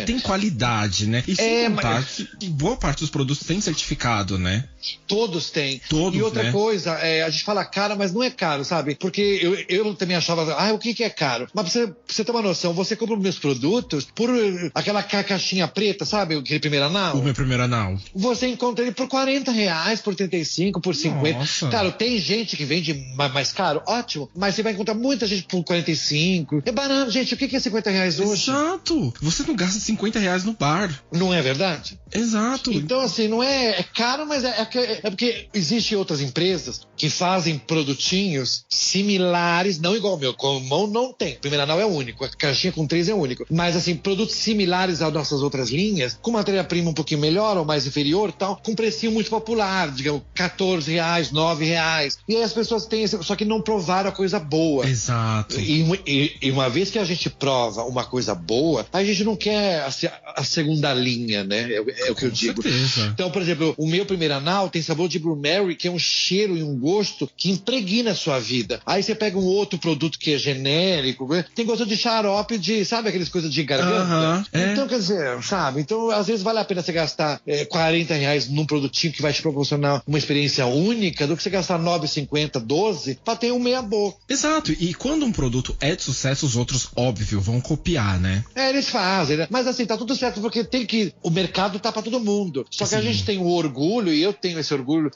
Speaker 4: tem qualidade, né? E sem contar que boa parte dos produtos tem certificado, né?
Speaker 3: Todos têm.
Speaker 4: Todos,
Speaker 3: e outra
Speaker 4: né?
Speaker 3: coisa, a gente fala caro, mas não é caro, sabe? Porque eu também achava, o que é caro? Mas pra você ter uma noção, você compra os meus produtos por aquela caixinha preta, sabe? Aquele primeiro anal.
Speaker 4: O meu primeiro anal.
Speaker 3: Você encontra ele por R$40, por 35, por 50.
Speaker 4: Nossa.
Speaker 3: Claro, tem gente que vende mais caro, ótimo, mas você vai encontrar muita gente por 45. É barato, gente. O que é R$50 hoje?
Speaker 4: Exato. Você não gasta R$50 no bar.
Speaker 3: Não é verdade?
Speaker 4: Exato.
Speaker 3: Então, assim, não é caro, mas é porque existem outras empresas que fazem produtinhos similares, não igual ao meu. Com mão não tem. Primeiro anal é único, a caixinha com 3 é único. Mas, assim, produtos similares às nossas outras linhas, com matéria-prima um pouquinho melhor ou mais inferior, tal, com precinho muito popular, digamos, R$14, R$9. E aí as pessoas têm esse, só que não provaram a coisa boa.
Speaker 4: Exato.
Speaker 3: E uma vez que a gente prova uma coisa boa, a gente não quer a segunda linha, né? É o que eu digo.
Speaker 4: Certeza.
Speaker 3: Então, por exemplo, o meu primeiro anal tem sabor de Blueberry, que é um cheiro e um gosto que impregna a sua vida. Aí você pega um outro produto que é genérico, tem gosto de xarope de, sabe aquelas coisas de garganta? Então, quer dizer, sabe? Então, às vezes vale a pena você gastar R$40 num produtinho que vai te proporcionar uma experiência única do que você gastar R$9,50, R$12 pra ter um meia boca.
Speaker 4: Exato. E quando um produto é de sucesso, os outros, óbvio, vão copiar, né?
Speaker 3: Eles fazem, né? Mas assim, tá tudo certo, porque o mercado tá pra todo mundo. Só que a gente tem o orgulho, e eu tenho esse orgulho,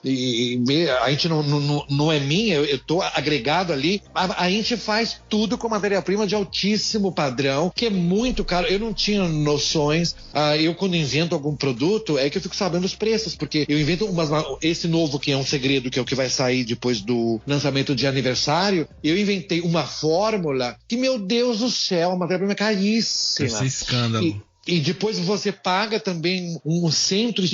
Speaker 3: a gente não é minha, eu tô agregado ali. A gente faz tudo com matéria-prima de altíssimo padrão, que é muito caro. Eu não tinha noções. Eu, quando invento algum produto, é que eu fico sabendo os preços, porque eu invento esse novo, que é um segredo, que é o que vai sair depois do lançamento de aniversário. Eu inventei uma fórmula que, meu Deus do céu, a matéria-prima é caríssima.
Speaker 4: Esse escândalo.
Speaker 3: E depois você paga também um centro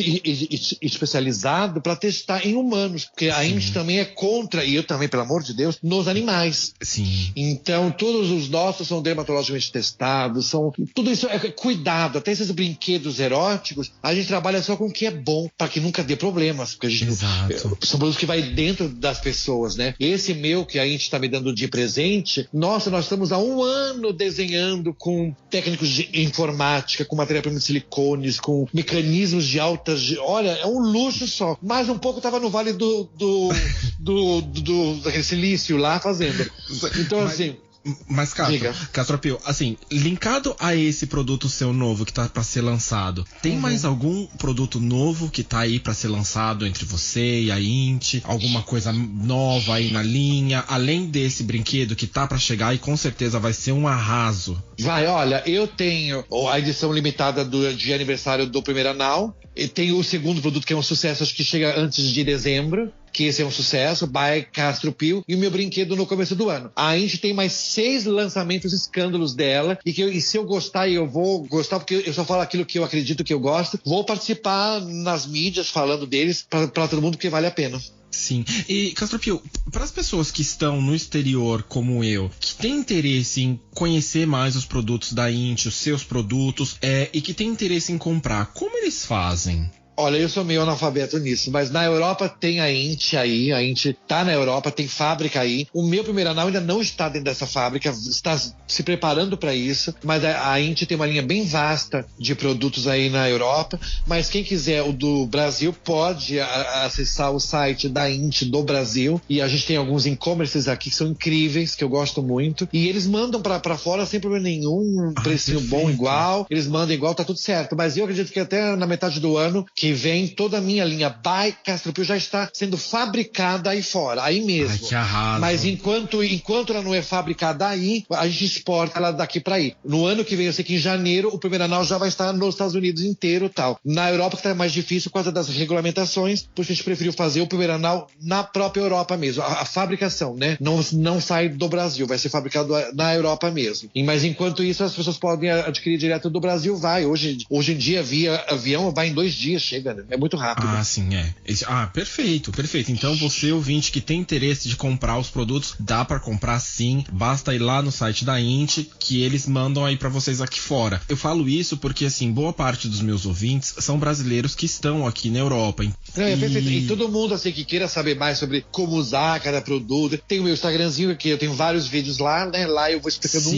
Speaker 3: especializado para testar em humanos, porque a gente também é contra, e eu também, pelo amor de Deus, nos animais.
Speaker 4: Sim.
Speaker 3: Então, todos os nossos são dermatologicamente testados, tudo isso é cuidado. Até esses brinquedos eróticos, a gente trabalha só com o que é bom, para que nunca dê problemas, porque a gente são produtos que vai dentro das pessoas, né? Esse meu que a gente está me dando de presente, nossa, nós estamos há 1 ano desenhando com técnicos de informática, com matéria-prima de silicones, com mecanismos de altas... Olha, é um luxo só. Mais um pouco estava no Vale daquele silício lá fazendo. Então, assim...
Speaker 4: Mas, Castropio, assim, linkado a esse produto seu novo que tá pra ser lançado, tem mais algum produto novo que tá aí pra ser lançado entre você e a Inti? Alguma coisa nova aí na linha? Além desse brinquedo que tá pra chegar e com certeza vai ser um arraso.
Speaker 3: Olha, eu tenho a edição limitada de aniversário do Primeira Now. E tenho o segundo produto que é um sucesso, acho que chega antes de dezembro, que esse é um sucesso, by Castropio, e o meu brinquedo no começo do ano. A gente tem mais 6 lançamentos escândalos dela, e se eu gostar, eu vou gostar, porque eu só falo aquilo que eu acredito que eu gosto, vou participar nas mídias falando deles para todo mundo, porque vale a pena.
Speaker 4: Sim. E, Castropio, para as pessoas que estão no exterior, como eu, que têm interesse em conhecer mais os produtos da Inti, os seus produtos, e que têm interesse em comprar, como eles fazem?
Speaker 3: Olha, eu sou meio analfabeto nisso, mas na Europa tem a Inti aí, a Inti tá na Europa, tem fábrica aí. O meu Primeira Now ainda não está dentro dessa fábrica, está se preparando para isso, mas a Inti tem uma linha bem vasta de produtos aí na Europa, mas quem quiser o do Brasil pode acessar o site da Inti do Brasil, e a gente tem alguns e-commerces aqui que são incríveis, que eu gosto muito, e eles mandam para fora sem problema nenhum, um precinho bom igual, eles mandam igual, tá tudo certo, mas eu acredito que até na metade do ano que vem toda a minha linha by Castropio já está sendo fabricada aí fora, aí mesmo.
Speaker 4: Ai, que arraso.
Speaker 3: Mas enquanto ela não é fabricada aí, a gente exporta ela daqui para aí. No ano que vem, eu sei que em janeiro, o Primeira Now já vai estar nos Estados Unidos inteiro e tal. Na Europa que tá mais difícil por causa das regulamentações, por isso a gente preferiu fazer o Primeira Now na própria Europa mesmo. A fabricação, né? Não sai do Brasil, vai ser fabricado na Europa mesmo. Mas enquanto isso, as pessoas podem adquirir direto do Brasil, vai. Hoje em dia, via avião, vai em 2 dias, chega. É muito rápido.
Speaker 4: Sim, é. Perfeito. Então você, ouvinte, que tem interesse de comprar os produtos, dá pra comprar sim. Basta ir lá no site da Inti, que eles mandam aí pra vocês aqui fora. Eu falo isso porque, assim, boa parte dos meus ouvintes são brasileiros que estão aqui na Europa.
Speaker 3: Perfeito. E todo mundo, assim, que queira saber mais sobre como usar cada produto. Tem o meu Instagramzinho aqui, eu tenho vários vídeos lá, né? Lá eu vou explicando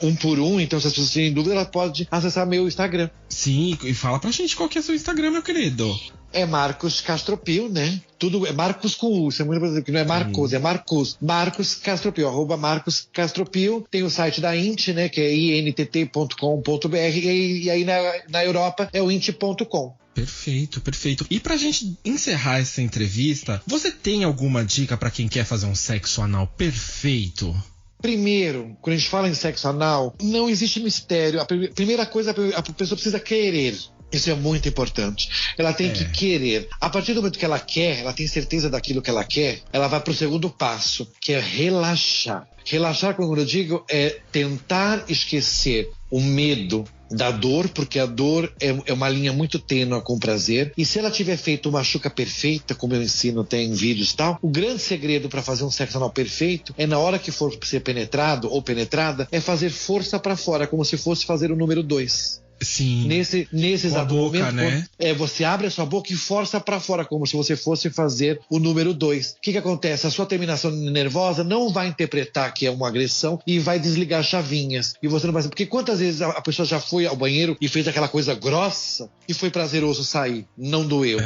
Speaker 3: um por um. Então, se as pessoas tiverem dúvida, ela pode acessar meu Instagram.
Speaker 4: Sim, e fala pra gente qual que é o seu Instagram, meu querido.
Speaker 3: É Marcos Castropio, né? Tudo é Marcos com U, isso é muito importante, que não é Marcos, é Marcos. Marcos Castropio, @Marcos Castropio. Tem o site da Inti, né? Que é intt.com.br, e aí na Europa é o inti.com.
Speaker 4: Perfeito. E pra gente encerrar essa entrevista, você tem alguma dica pra quem quer fazer um sexo anal perfeito?
Speaker 3: Primeiro, quando a gente fala em sexo anal, não existe mistério. A primeira coisa, a pessoa precisa querer. Isso é muito importante. Ela tem que querer. A partir do momento que ela quer, ela tem certeza daquilo que ela quer, ela vai pro segundo passo, que é relaxar. Relaxar, quando eu digo, é tentar esquecer o medo da dor, porque a dor é uma linha muito tênue com o prazer. E se ela tiver feito uma chuca perfeita, como eu ensino até em vídeos e tal, o grande segredo para fazer um sexo anal perfeito é, na hora que for ser penetrado ou penetrada, é fazer força para fora, como se fosse fazer o número 2.
Speaker 4: Sim.
Speaker 3: Nesse exato momento,
Speaker 4: né?
Speaker 3: Você abre a sua boca e força pra fora, como se você fosse fazer o número 2. O que acontece? A sua terminação nervosa não vai interpretar que é uma agressão e vai desligar chavinhas. E você não vai... Porque quantas vezes a pessoa já foi ao banheiro e fez aquela coisa grossa e foi prazeroso sair? Não doeu.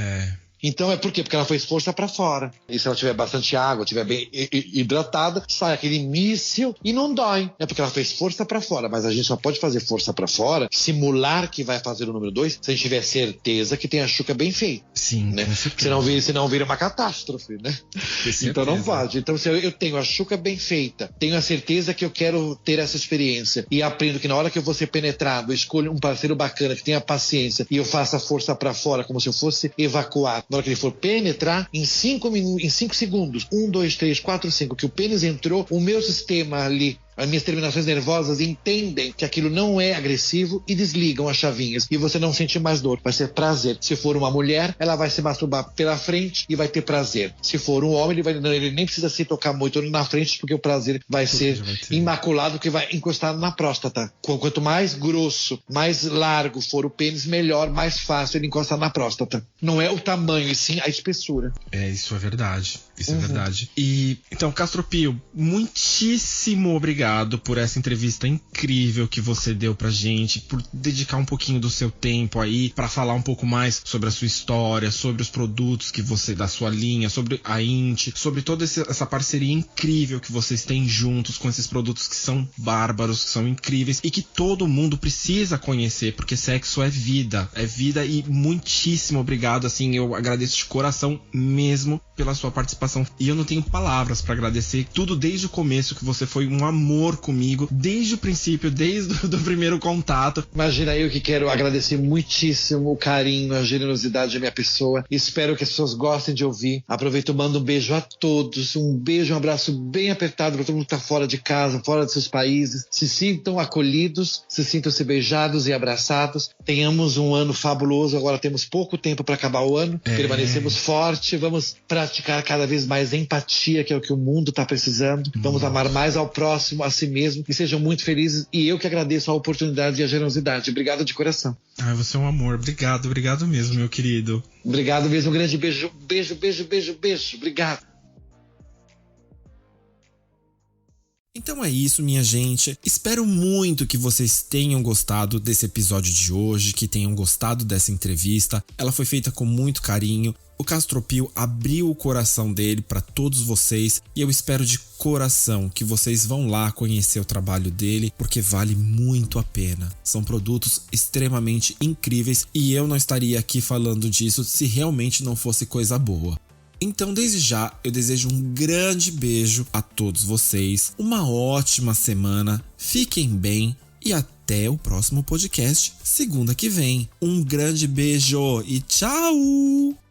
Speaker 3: Então é por quê? Porque ela fez força pra fora. E se ela tiver bastante água, tiver bem hidratada, sai aquele míssil e não dói. É porque ela fez força pra fora. Mas a gente só pode fazer força pra fora, simular que vai fazer o número 2, se a gente tiver certeza que tem a chuca bem feita.
Speaker 4: Sim,
Speaker 3: né? Senão vira uma catástrofe, né? Então não pode. Então se eu tenho a chuca bem feita, tenho a certeza que eu quero ter essa experiência e aprendo que na hora que eu vou ser penetrado, eu escolho um parceiro bacana que tenha paciência e eu faço a força pra fora como se eu fosse evacuar. Na hora que ele for penetrar, em 5 segundos, 1, 2, 3, 4, 5, que o pênis entrou, o meu sistema ali As minhas terminações nervosas entendem que aquilo não é agressivo e desligam as chavinhas. E você não sente mais dor, vai ser prazer. Se for uma mulher, ela vai se masturbar pela frente e vai ter prazer. Se for um homem, ele nem precisa se tocar muito na frente, porque o prazer vai ser imaculado, que vai encostar na próstata. Quanto mais grosso, mais largo for o pênis, melhor, mais fácil ele encostar na próstata. Não é o tamanho, e sim a espessura.
Speaker 4: Isso é verdade. Isso é verdade. E então, Castropio, muitíssimo obrigado por essa entrevista incrível que você deu pra gente, por dedicar um pouquinho do seu tempo aí pra falar um pouco mais sobre a sua história, sobre os produtos que você, da sua linha, sobre a Inti, sobre toda essa parceria incrível que vocês têm juntos com esses produtos que são bárbaros, que são incríveis e que todo mundo precisa conhecer, porque sexo é vida e muitíssimo obrigado, assim, eu agradeço de coração mesmo pela sua participação e eu não tenho palavras pra agradecer tudo desde o começo, que você foi um amor comigo, desde o princípio, desde o primeiro contato.
Speaker 3: Imagina, eu que quero agradecer muitíssimo o carinho, a generosidade da minha pessoa. Espero que as pessoas gostem de ouvir. Aproveito e mando um beijo a todos, um beijo, um abraço bem apertado para todo mundo que tá fora de casa, fora de seus países. Se sintam acolhidos, se sintam-se beijados e abraçados. Tenhamos um ano fabuloso. Agora temos pouco tempo para acabar o ano. Permanecemos fortes, vamos praticar cada vez mais empatia, que é o que o mundo está precisando. Vamos amar mais ao próximo, a si mesmo, e sejam muito felizes. E eu que agradeço a oportunidade e a generosidade. Obrigado de coração.
Speaker 4: Você é um amor. Obrigado mesmo, meu querido.
Speaker 3: Obrigado mesmo, um grande beijo. Beijo. Obrigado.
Speaker 2: Então é isso, minha gente. Espero muito que vocês tenham gostado desse episódio de hoje, que tenham gostado dessa entrevista. Ela foi feita com muito carinho. O Castropio abriu o coração dele para todos vocês e eu espero de coração que vocês vão lá conhecer o trabalho dele, porque vale muito a pena. São produtos extremamente incríveis e eu não estaria aqui falando disso se realmente não fosse coisa boa. Então, desde já, eu desejo um grande beijo a todos vocês, uma ótima semana, fiquem bem e até o próximo podcast, segunda que vem. Um grande beijo e tchau!